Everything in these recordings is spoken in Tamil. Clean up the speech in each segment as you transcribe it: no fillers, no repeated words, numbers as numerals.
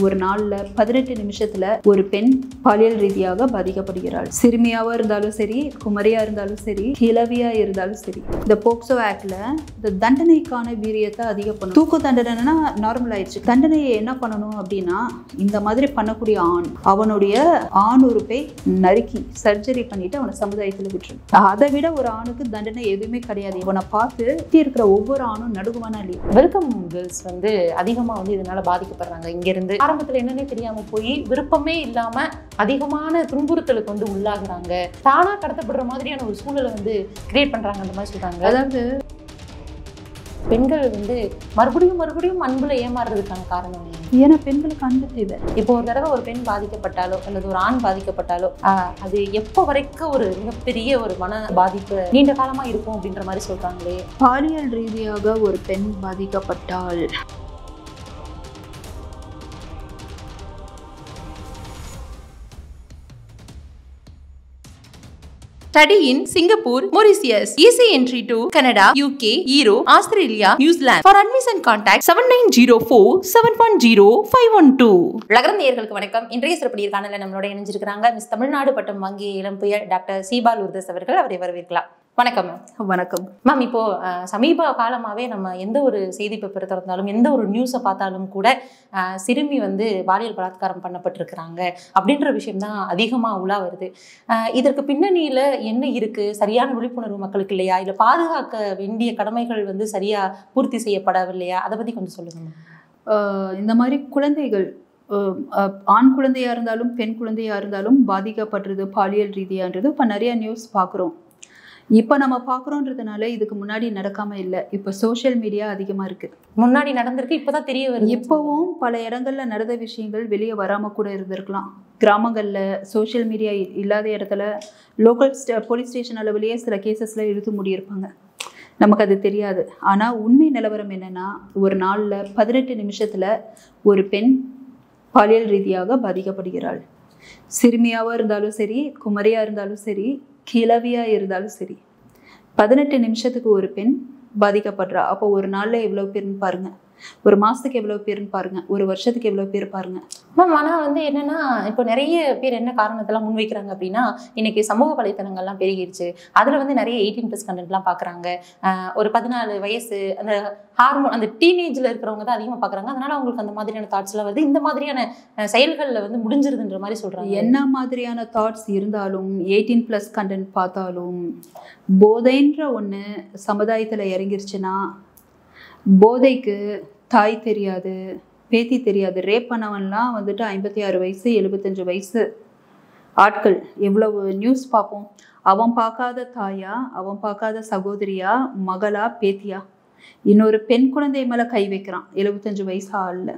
ஒரு நாள்ல 18 நிமிஷத்துல ஒரு பெண் பாலியல் ரீதியாக பாதிக்கப்படுகிறாள். சிறுமியாவா இருந்தாலும் சரி, குமரியா இருந்தாலும் சரி, கிழவியா இருந்தாலும் சரி. இந்த போக்சோ ஆக்ட்ல இந்த தண்டனைக்கான வீரியத்தை அதிகம் பண்ணணும். தூக்கு தண்டனைனா நார்மல் ஆயிடுச்சு. தண்டனையை என்ன பண்ணணும் அப்படின்னா, இந்த மாதிரி பண்ணக்கூடிய ஆண் அவனுடைய ஆண் உறுப்பை நறுக்கி சர்ஜரி பண்ணிட்டு அவனை சமுதாயத்துல விட்டுரும். அதை விட ஒரு ஆணுக்கு தண்டனை எதுவுமே கிடையாது. இவனை பார்த்து இருக்கிற ஒவ்வொரு ஆணும் நடுங்குவானா இல்லையா? வெல்கம் கேர்ள்ஸ் அதிகமா இதனால பாதிக்கப்படுறாங்க. இங்க இருந்து ஆரம்பத்துல என்னன்னே தெரியாம போய் விருப்பமே இல்லாம அதிகமான துன்புறுத்தலுக்கு உள்ளாகுறாங்க. தானா கடத்தப்படுற மாதிரியான ஒரு சூழலை கிரியேட் பண்றாங்க. அந்த மாதிரி சொல்றாங்க. அதாவது பெண்கள் மறுபடியும் அன்புல ஏமாறுறதுக்கான காரணம் ஏன்னா பெண்களுக்கு அன்பு தேவை. இப்போ ஒரு தடவை ஒரு பெண் பாதிக்கப்பட்டாலோ அல்லது ஒரு ஆண் பாதிக்கப்பட்டாலோ அது எப்போ வரைக்கும் ஒரு மிகப்பெரிய ஒரு மன பாதிப்பு நீண்ட காலமா இருக்கும் அப்படின்ற மாதிரி சொல்றாங்களே. பாலியல் ரீதியாக ஒரு பெண் பாதிக்கப்பட்டால் Study in Singapore, Mauritius. Easy entry to Canada, UK, Europe, Australia, New Zealand. For admission contact 7904-710-512. லகரம் நேயர்களுக்கு வணக்கம். இன்றைய சிறப்பு நேர்காணலில் நம்மளோட இணைஞ்சிருக்கிறாங்க மிஸ் தமிழ்நாடு பட்டம் வாங்கிய இளம் புயல் டாக்டர் சீபா லூர்தஸ் அவர்கள். அவரை வரவேற்கலாம். வணக்கம் மேம். வணக்கம் மேம். இப்போ சமீப காலமாகவே நம்ம எந்த ஒரு செய்தி பேப்பர் திறந்தாலும் எந்த ஒரு நியூஸை பார்த்தாலும் கூட சிறுமி பாலியல் பலாத்காரம் பண்ணப்பட்டிருக்கிறாங்க அப்படின்ற விஷயம் தான் அதிகமாக உலா வருது. இதற்கு பின்னணியில் என்ன இருக்கு? சரியான விழிப்புணர்வு மக்களுக்கு இல்லையா, இல்லை பாதுகாக்க வேண்டிய கடமைகள் சரியா பூர்த்தி செய்யப்படவில்லையா? அதை பற்றி கொஞ்சம் சொல்லுங்க மேம். இந்த மாதிரி குழந்தைகள் ஆண் குழந்தையா இருந்தாலும் பெண் குழந்தையா இருந்தாலும் பாதிக்கப்படுறது பாலியல் ரீதியான்றது இப்போ நிறைய நியூஸ் பார்க்குறோம். இப்போ நம்ம பார்க்குறோன்றதுனால இதுக்கு முன்னாடி நடக்காமல் இல்லை. இப்போ சோஷியல் மீடியா அதிகமாக இருக்குது. முன்னாடி நடந்திருக்கு, இப்போதான் தெரிய வருது. இப்போவும் பல இடங்களில் நடந்த விஷயங்கள் வெளியே வராமல் கூட இருந்திருக்கலாம். கிராமங்களில் சோஷியல் மீடியா இல்லாத இடத்துல லோக்கல் போலீஸ் ஸ்டேஷன் அளவிலேயே சில கேசஸில் இழுத்து மூடியிருப்பாங்க. நமக்கு அது தெரியாது. ஆனால் உண்மை நிலவரம் என்னென்னா, ஒரு நாளில் 18 நிமிஷத்தில் ஒரு பெண் பாலியல் ரீதியாக பாதிக்கப்படுகிறாள். சிறுமியாவாக இருந்தாலும் சரி, குமரியாக இருந்தாலும் சரி, கிழவியாக இருந்தாலும் சரி, 18 நிமிஷத்துக்கு ஒரு பெண் பாதிக்கப்படுறா. அப்போ ஒரு நாளில் எவ்வளோ பேர்னு பாருங்கள், ஒரு மாதத்துக்கு எவ்வளோ பேர்னு பாருங்கள், ஒரு வருஷத்துக்கு எவ்வளோ பேர் பாருங்கள் மேம். ஆனால் என்னென்னா, இப்போ நிறைய பேர் என்ன காரணத்தெல்லாம் முன்வைக்கிறாங்க அப்படின்னா, இன்னைக்கு சமூக வலைத்தளங்கள்லாம் பெருகிடுச்சு. அதில் நிறைய 18+ கண்டென்ட்லாம் பார்க்குறாங்க. ஒரு 14 வயசு அந்த ஹார்மோன் அந்த டீனேஜில் இருக்கிறவங்க தான் அதிகமாக பார்க்குறாங்க. அதனால் அவங்களுக்கு அந்த மாதிரியான தாட்ஸ்லாம் வருது. இந்த மாதிரியான செயல்களில் முடிஞ்சிருதுன்ற மாதிரி சொல்கிறாங்க. என்ன மாதிரியான தாட்ஸ் இருந்தாலும் 18+ கண்டென்ட் பார்த்தாலும் போதைன்ற ஒன்று சமுதாயத்தில் இறங்கிருச்சுன்னா, போதைக்கு தாய் தெரியாது, பேத்தி தெரியாது. ரேப் பண்ணவன்லாம் 56 வயசு 75 வயசு ஆட்கள் எவ்வளவு நியூஸ் பார்ப்போம். அவன் பார்க்காத தாயா, அவன் பார்க்காத சகோதரியா, மகளா, பேத்தியா, இன்னொரு பெண் குழந்தை மேலே கை வைக்கிறான் 75 வயசு ஆளில்.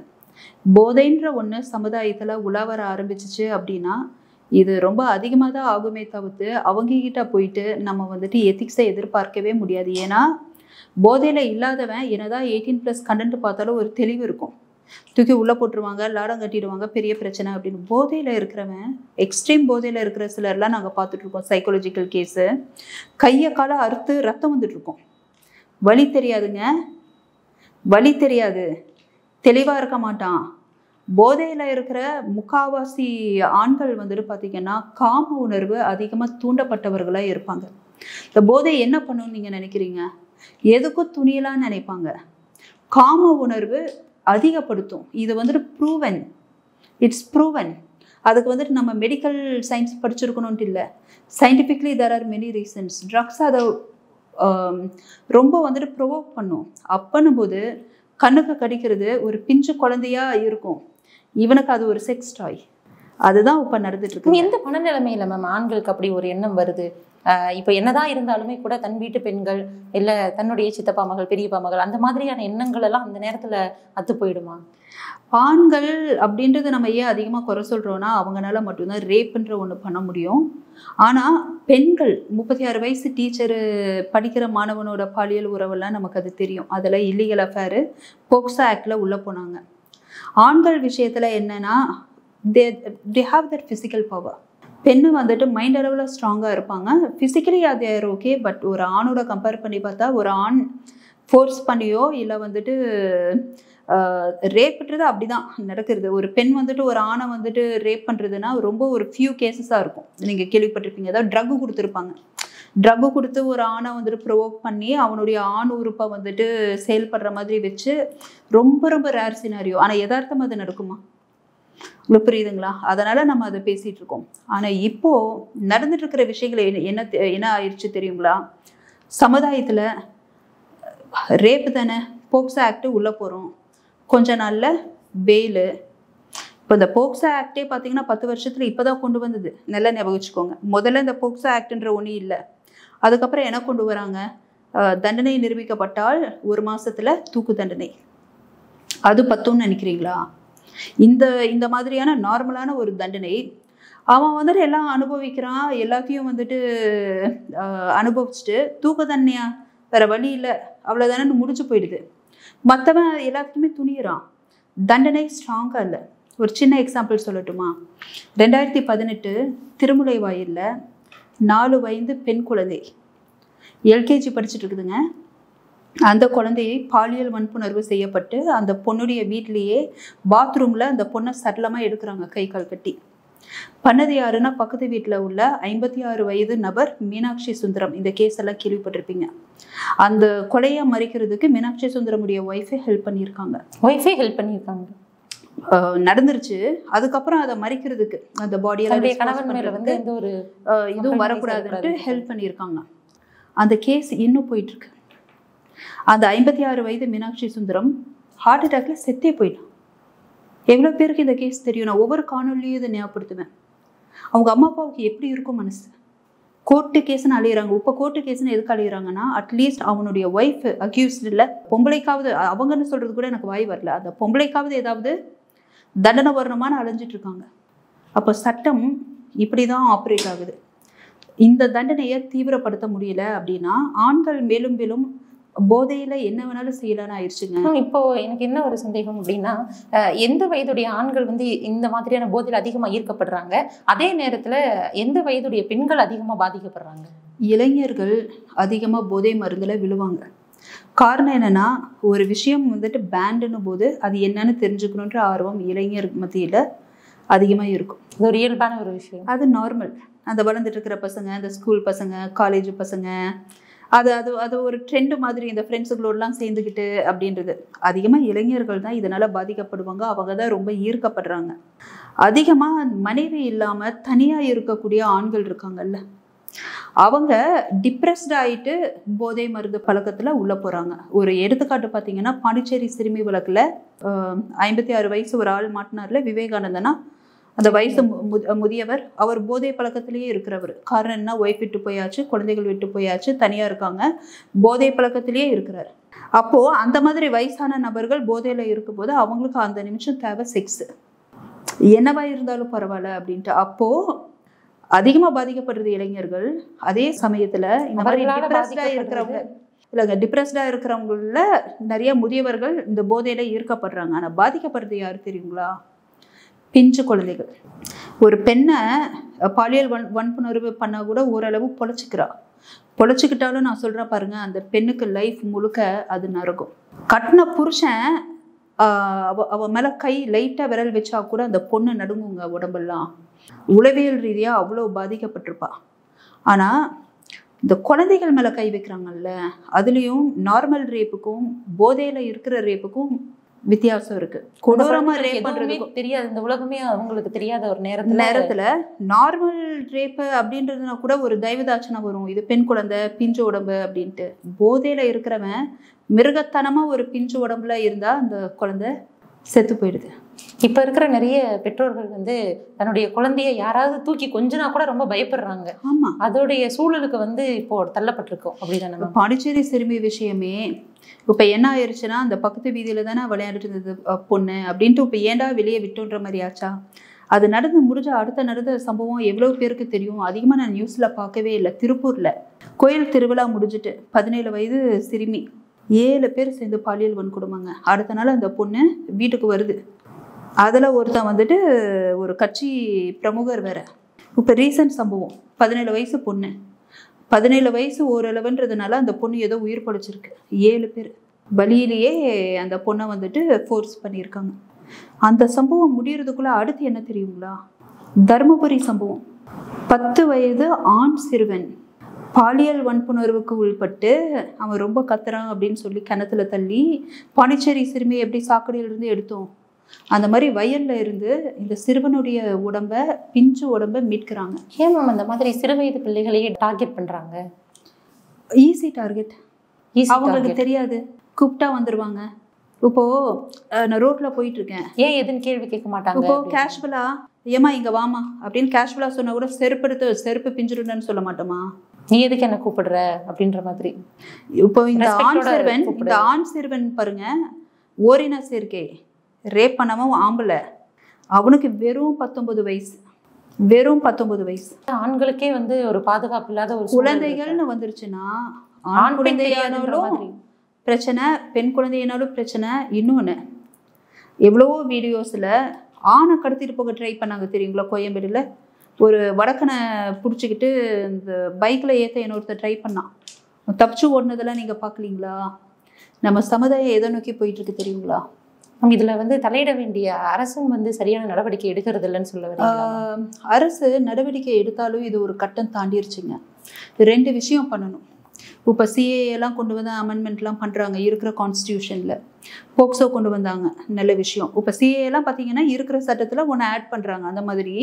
போதைன்ற ஒன்று சமுதாயத்தில் உலவர ஆரம்பிச்சிச்சு அப்படின்னா இது ரொம்ப அதிகமாக தான் ஆகுமே தவிர்த்து அவங்ககிட்ட போயிட்டு நம்ம எத்திக்ஸை எதிர்பார்க்கவே முடியாது. ஏன்னா போதையில் இல்லாதவன் என்னதான் 18+ கண்டென்ட் பார்த்தாலும் ஒரு தெளிவு இருக்கும். தூக்கி உள்ளே போட்டுருவாங்க, லாடம் கட்டிடுவாங்க, பெரிய பிரச்சனை அப்படின்னு. போதையில் இருக்கிறவன், எக்ஸ்ட்ரீம் போதையில் இருக்கிற சிலர்லாம் நாங்கள் பார்த்துட்ருக்கோம். சைக்காலஜிக்கல் கேஸு, கையை காலை அறுத்து ரத்தம் வந்துட்டுருக்கோம். வலி தெரியாதுங்க, வலி தெரியாது, தெளிவாக இருக்க மாட்டான். போதையில் இருக்கிற முக்காவாசி ஆண்கள் பார்த்திங்கன்னா காம உணர்வு அதிகமாக தூண்டப்பட்டவர்களாக இருப்பாங்க. இந்த போதை என்ன பண்ணணும்னு நீங்கள் நினைக்கிறீங்க? எதுக்கும் துணியலான்னு நினைப்பாங்க. காம உணர்வு அதிகப்படுத்தும். இது ப்ரூவன், இட்ஸ் ப்ரூவன். அதுக்கு நம்ம மெடிக்கல் சயின்ஸ் படிச்சிருக்கணும்ட்டு இல்லை. Scientifically there are many reasons. Drugs அதை ரொம்ப ப்ரொவோக் பண்ணும். அப்பன்னும் போது கண்ணுக்கு கடிக்கிறது ஒரு பிஞ்சு குழந்தையா இருக்கும், இவனுக்கு அது ஒரு செக்ஸ் டாய். அதுதான் இப்போ நடந்துட்டு இருக்கு. எந்த மனநிலைமையில மேம் ஆண்களுக்கு அப்படி ஒரு எண்ணம் வருது? இப்போ என்னதான் இருந்தாலுமே கூட தன் வீட்டு பெண்கள் இல்லை தன்னுடைய சித்தப்பா மகள், பெரியப்பா மகள், அந்த மாதிரியான எண்ணங்கள் எல்லாம் அந்த நேரத்தில் அத்து போயிடுமா? ஆண்கள் அப்படின்றது நம்ம ஏன் அதிகமாக குறை சொல்கிறோன்னா, அவங்களால மட்டும்தான் ரேப்புன்ற ஒன்று பண்ண முடியும். ஆனால் பெண்கள் 36 வயசு டீச்சரு படிக்கிற மாணவனோட பாலியல் உறவெல்லாம் நமக்கு அது தெரியும். அதில் இல்லீகல் அஃபேரு போக்சோ ஆக்டில் உள்ளே போனாங்க. ஆண்கள் விஷயத்தில் என்னென்னா, they have that physical power. பெண்ணு மைண்ட் அளவில் ஸ்ட்ராங்காக இருப்பாங்க. ஃபிசிக்கலி அது ஓகே. பட் ஒரு ஆணோட கம்பேர் பண்ணி பார்த்தா, ஒரு ஆண் ஃபோர்ஸ் பண்ணியோ இல்லை ரேப்ன்றது அப்படிதான் நடக்கிறது. ஒரு பெண் வந்துட்டு ஒரு ஆணை வந்துட்டு ரேப் பண்ணுறதுன்னா ரொம்ப ஒரு ஃபியூ கேசஸாக இருக்கும். நீங்கள் கேள்விப்பட்டிருப்பீங்க. அதாவது ட்ரக்கு கொடுத்துருப்பாங்க. ட்ரக்கு கொடுத்து ஒரு ஆணை வந்துட்டு ப்ரொவோக் பண்ணி அவனுடைய ஆண் உறுப்பை வந்துட்டு செயல்படுற மாதிரி வச்சு ரொம்ப ரொம்ப ரேர் சினாரியோ. ஆனால் யதார்த்தம் அது நடக்குமா? உங்களுக்கு புரியுதுங்களா? அதனால் நம்ம அதை பேசிகிட்டு இருக்கோம். ஆனால் இப்போது நடந்துட்டு இருக்கிற விஷயங்கள் என்ன ஆயிடுச்சு தெரியுங்களா? சமுதாயத்தில் ரேப்பு தானே, போக்சோ ஆக்ட் உள்ளே போகிறோம், கொஞ்ச நாளில் பெயிலு. இப்போ இந்த போக்சோ ஆக்டே பார்த்தீங்கன்னா 10 வருஷத்தில் இப்போ தான் கொண்டு வந்தது. நல்லா ஞாபகம் வச்சுக்கோங்க. முதல்ல இந்த போக்சோ ஆக்ட்ன்ற ஒன்றும் இல்லை. அதுக்கப்புறம் என்ன கொண்டு வராங்க? தண்டனை நிரூபிக்கப்பட்டால் 1 மாதத்தில் தூக்கு தண்டனை. அது பத்தும்னு நினைக்கிறீங்களா? இந்த மாதிரியான நார்மலான ஒரு தண்டனை அவன் வந்துட்டு எல்லாம் அனுபவிக்கிறான். எல்லாத்தையும் வந்துட்டு அனுபவிச்சுட்டு தூக்கு தண்டனையா, வேற வழி இல்லை, அவ்வளோதானு முடிஞ்சு போயிடுது. மற்றவன் எல்லாத்துக்குமே துணியிறான். தண்டனை ஸ்ட்ராங்காக இல்லை. ஒரு சின்ன எக்ஸாம்பிள் சொல்லட்டுமா? 2018 திருமுலை வாயிலில் 4 வயது பெண் குழந்தை எல்கேஜி படிச்சுட்டு இருக்குதுங்க. அந்த குழந்தையை பாலியல் வன்புணர்வு செய்யப்பட்டு அந்த பொண்ணுடைய வீட்லேயே பாத்ரூமில் அந்த பொண்ணை சடலமாக எடுக்கிறாங்க, கை கால் கட்டி. பண்ணது யாருன்னா பக்கத்து வீட்டில் உள்ள 56 வயது நபர் மீனாட்சி சுந்தரம். இந்த கேஸ் எல்லாம் கேள்விப்பட்டிருப்பீங்க. அந்த கொலையை மறைக்கிறதுக்கு மீனாட்சி சுந்தரமுடைய ஒய்ஃபே ஹெல்ப் பண்ணியிருக்காங்க. நடந்துருச்சு. அதுக்கப்புறம் அதை மறைக்கிறதுக்கு அந்த பாடியெல்லாம் இதுவும் வரக்கூடாதுன்ட்டு ஹெல்ப் பண்ணியிருக்காங்க. அந்த கேஸ் இன்னும் போயிட்டு இருக்கு. அந்த 56 வயது மீனாட்சி சுந்தரம் ஹார்ட் அட்டாக்ல செத்தே போயிட்டான். எவ்வளோ பேருக்கு இந்த கேஸ் தெரியும்? நான் ஒவ்வொரு காணொலியும் இதை ஞாபகப்படுத்துவேன். அவங்க அம்மா அப்பாவுக்கு எப்படி இருக்கும் மனசு? கோர்ட்டு கேஸ்ன்னு அழியிறாங்க. இப்போ கோர்ட்டு கேஸ்ன்னு எதுக்கு அழியிறாங்கன்னா, அட்லீஸ்ட் அவனுடைய ஒய்ஃப் அக்யூஸ்ட் இல்லை, பொம்பளைக்காவது, அவங்கன்னு சொல்றது கூட எனக்கு வாய் வரல, அந்த பொம்பளைக்காவது ஏதாவது தண்டனை வரணுமான்னு அலைஞ்சிட்டு இருக்காங்க. அப்போ சட்டம் இப்படி தான் ஆப்ரேட் ஆகுது. இந்த தண்டனையை தீவிரப்படுத்த முடியல அப்படின்னா ஆண்கள் மேலும் மேலும் போதையில என்ன வேணாலும் செய்யலான்னு ஆயிடுச்சுங்க. இப்போ எனக்கு என்ன ஒரு சந்தேகம் அப்படின்னா, எந்த வயதுடைய ஆண்கள் வந்து இந்த மாதிரியான போதையில அதிகமா ஈர்க்கப்படுறாங்க, அதே நேரத்துல எந்த வயதுடைய பெண்கள் அதிகமா பாதிக்கப்படுறாங்க? இளைஞர்கள் அதிகமா போதை மருந்துல விழுவாங்க. காரணம் என்னன்னா, ஒரு விஷயம் வந்துட்டு பேண்டுன்னு போது அது என்னன்னு தெரிஞ்சுக்கணுன்ற ஆர்வம் இளைஞர் மத்தியில அதிகமா இருக்கும். அது ஒரு இயல்பான ஒரு விஷயம். அது நார்மல். அந்த வளர்ந்துட்டு இருக்கிற பசங்க, அந்த ஸ்கூல் பசங்க, காலேஜ் பசங்க, அது அது அது ஒரு ட்ரெண்டு மாதிரி இந்த ஃப்ரெண்ட்ஸுகளோடலாம் சேர்ந்துக்கிட்டு அப்படின்றது. அதிகமாக இளைஞர்கள் தான் இதனால் பாதிக்கப்படுவாங்க. அவங்க தான் ரொம்ப ஈர்க்கப்படுறாங்க. அதிகமாக மனைவி இல்லாமல் தனியாக இருக்கக்கூடிய ஆண்கள் இருக்காங்கல்ல, அவங்க டிப்ரெஸ்ட் ஆகிட்டு போதை மருந்து பழக்கத்தில் உள்ளே போகிறாங்க. ஒரு எடுத்துக்காட்டு பார்த்தீங்கன்னா, பாண்டிச்சேரி சிறுமி வழக்கில் 56 வயசு ஒரு ஆள் மாட்டினார்ல, விவேகானந்தனா, அந்த வயசு முதியவர், அவர் போதை பழக்கத்திலேயே இருக்கிறவர். காரணம் என்ன? ஒய்ஃப் விட்டு போயாச்சு, குழந்தைகள் விட்டு போயாச்சு, தனியாக இருக்காங்க, போதை பழக்கத்திலேயே இருக்கிறார். அப்போது அந்த மாதிரி வயசான நபர்கள் போதையில் இருக்கும்போது அவங்களுக்கு அந்த நிமிஷம் தேவை செக்ஸு, என்னவா இருந்தாலும் பரவாயில்ல அப்படின்ட்டு. அப்போது அதிகமாக பாதிக்கப்படுறது இளைஞர்கள். அதே சமயத்தில் இந்த மாதிரி டிப்ரெஸ்டாக இருக்கிறவங்க இல்லைங்க, டிப்ரெஸ்டாக இருக்கிறவங்கள நிறைய முதியவர்கள் இந்த போதையில் ஈர்க்கப்படுறாங்க. ஆனால் பாதிக்கப்படுறது யார் தெரியுங்களா? பிஞ்சு குழந்தைகள். ஒரு பெண்ணை பாலியல் வன்புணர்வு பண்ணால் கூட ஓரளவு பொழைச்சிக்கிட்டாலும் நான் சொல்கிறேன் பாருங்க, அந்த பெண்ணுக்கு லைஃப் முழுக்க அது நரகம். கட்டின புருஷன் அவ மேலே கை லைட்டாக விரல் வச்சா கூட அந்த பொண்ணு நடுங்குங்க உடம்பெல்லாம். உளவியல் ரீதியாக அவ்வளோ பாதிக்கப்பட்டிருப்பா. ஆனால் இந்த குழந்தைகள் மேலே கை வைக்கிறாங்கல்ல, அதுலேயும் நார்மல் ரேப்புக்கும் போதையில் இருக்கிற ரேப்புக்கும் வித்தியாசம் இருக்கு. கொடூரமா ரேப் பண்றதுக்கும் தெரியாது, இந்த உலகமே அவங்களுக்கு தெரியாத ஒரு நேரத்துல நார்மல் ரேப்பு அப்படின்றதுனா கூட ஒரு தெய்வதாட்சணை வரும், இது பெண் குழந்தை பிஞ்சு உடம்பு அப்படின்ட்டு. போதையில இருக்கிறவன் மிருகத்தனமா ஒரு பிஞ்சு உடம்புல இருந்தா அந்த குழந்தை செத்து போயிடுது. இப்ப இருக்கிற நிறைய பெற்றோர்கள் வந்து தன்னுடைய குழந்தைய யாராவது தூக்கி கொஞ்சனா கூட ரொம்ப பயப்படுறாங்க. ஆமா, அதோடைய சூழலுக்கு வந்து இப்போ தள்ளப்பட்டிருக்கோம். அப்படிதானே? பாண்டிச்சேரி சிறுமி விஷயமே இப்போ என்ன ஆயிடுச்சுன்னா, அந்த பக்கத்து வீதியில தானே விளையாடிட்டு இருந்தது பொண்ணு அப்படின்ட்டு இப்போ ஏண்டா வெளியே விட்டுன்ற மாதிரி ஆச்சா. அது முடிஞ்ச அடுத்த நடந்த சம்பவம் எவ்வளோ பேருக்கு தெரியும்? அதிகமாக நான் நியூஸில் பார்க்கவே இல்லை. திருப்பூரில் கோயில் திருவிழா முடிஞ்சுட்டு 17 வயது சிறுமி 7 பேர் சேர்ந்து பாலியல் வன்கொடுமைங்க. அடுத்த நாள் அந்த பொண்ணு வீட்டுக்கு வருது. அதில் ஒருத்தன் வந்துட்டு ஒரு கட்சி பிரமுகர் வேற. இப்போ ரீசன்ட் சம்பவம் 17 வயசு பொண்ணு, 17 வயசு ஓரளவுன்றதுனால அந்த பொண்ணு ஏதோ உயிர் பழிச்சிருக்கு. 7 பேர் வழியிலேயே அந்த பொண்ணை வந்துட்டு ஃபோர்ஸ் பண்ணியிருக்காங்க. அந்த சம்பவம் முடியறதுக்குள்ள அடுத்து என்ன தெரியுங்களா? தருமபுரி சம்பவம். 10 வயது ஆண் சிறுவன் பாலியல் வன்புணர்வுக்கு உள்பட்டு அவன் ரொம்ப கத்துறான் அப்படின்னு சொல்லி கிணத்துல தள்ளி, பாண்டிச்சேரி சிறுமி எப்படி சாக்கடையிலிருந்து எடுத்தோம் அந்த மாதிரி வயல்ல இருந்து இந்த சிறுவனுடைய உடம்ப, பிஞ்சு உடம்ப மீட்கிறாங்க. ஏன் மேம் அந்த மாதிரி சிறு வயது பிள்ளைகளையே டார்கெட் பண்றாங்க? Easy target. அவங்களுக்கு தெரியாது, கூப்பிட்டா வந்துருவாங்க. இப்போ நான் ரோட்ல போயிட்டு இருக்கேன், ஏன் எதுன்னு கேள்வி கேட்க மாட்டாங்க. இப்போ கேஷுவலா ஏமா இங்க வாமா அப்படின்னு கேஷுவலா சொன்னா கூட செருப்பு பிஞ்சிருன்னு சொல்ல மாட்டோமா? நீ எதுக்கு என்ன கூப்பிடுற அப்படின்ற மாதிரி. இப்போ இந்த ஆண் சிறுவன் பாருங்க, ஓரின சேர்க்கை ரேப் பண்ணவன் ஆம்பளை, அவனுக்கு வெறும் 19 வயசு. வெறும் 19 வயசு. ஆண்களுக்கே வந்து ஒரு பாதுகாப்பு இல்லாத ஒரு குழந்தைகள்னு வந்துருச்சுன்னா, ஆண் குழந்தையானாலும் பிரச்சனை, பெண் குழந்தையானாலும் பிரச்சனை. இன்னொன்று, எவ்வளவோ வீடியோஸில் ஆணை கடத்திட்டு போக ட்ரை பண்ணாங்க தெரியுங்களா? கோயம்பேடுல ஒரு வடக்கனை பிடிச்சிக்கிட்டு இந்த பைக்கில் ஏற்ற இன்னொருத்தர் ட்ரை பண்ணான், தப்பிச்சு ஓடினதெல்லாம் நீங்கள் பார்க்கலீங்களா? நம்ம சமுதாயம் எதை நோக்கி போயிட்டுருக்கு தெரியுங்களா? இதில் வந்து தலையிட வேண்டிய அரசும் வந்து சரியான நடவடிக்கை எடுக்கிறது இல்லைன்னு சொல்ல வரீங்களா? அரசு நடவடிக்கை எடுத்தாலும் இது ஒரு கட்டம் தாண்டிருச்சுங்க. 2 விஷயம் பண்ணணும். இப்போ சிஏஎல்லாம் கொண்டு வந்து அமெண்ட்மெண்ட்லாம் பண்ணுறாங்க இருக்கிற கான்ஸ்டியூஷனில். போக்சோ கொண்டு வந்தாங்க, நல்ல விஷயம். இப்போ சிஏஎல்லாம் பார்த்தீங்கன்னா இருக்கிற சட்டத்தில் ஒன்று ஆட் பண்ணுறாங்க. அந்த மாதிரி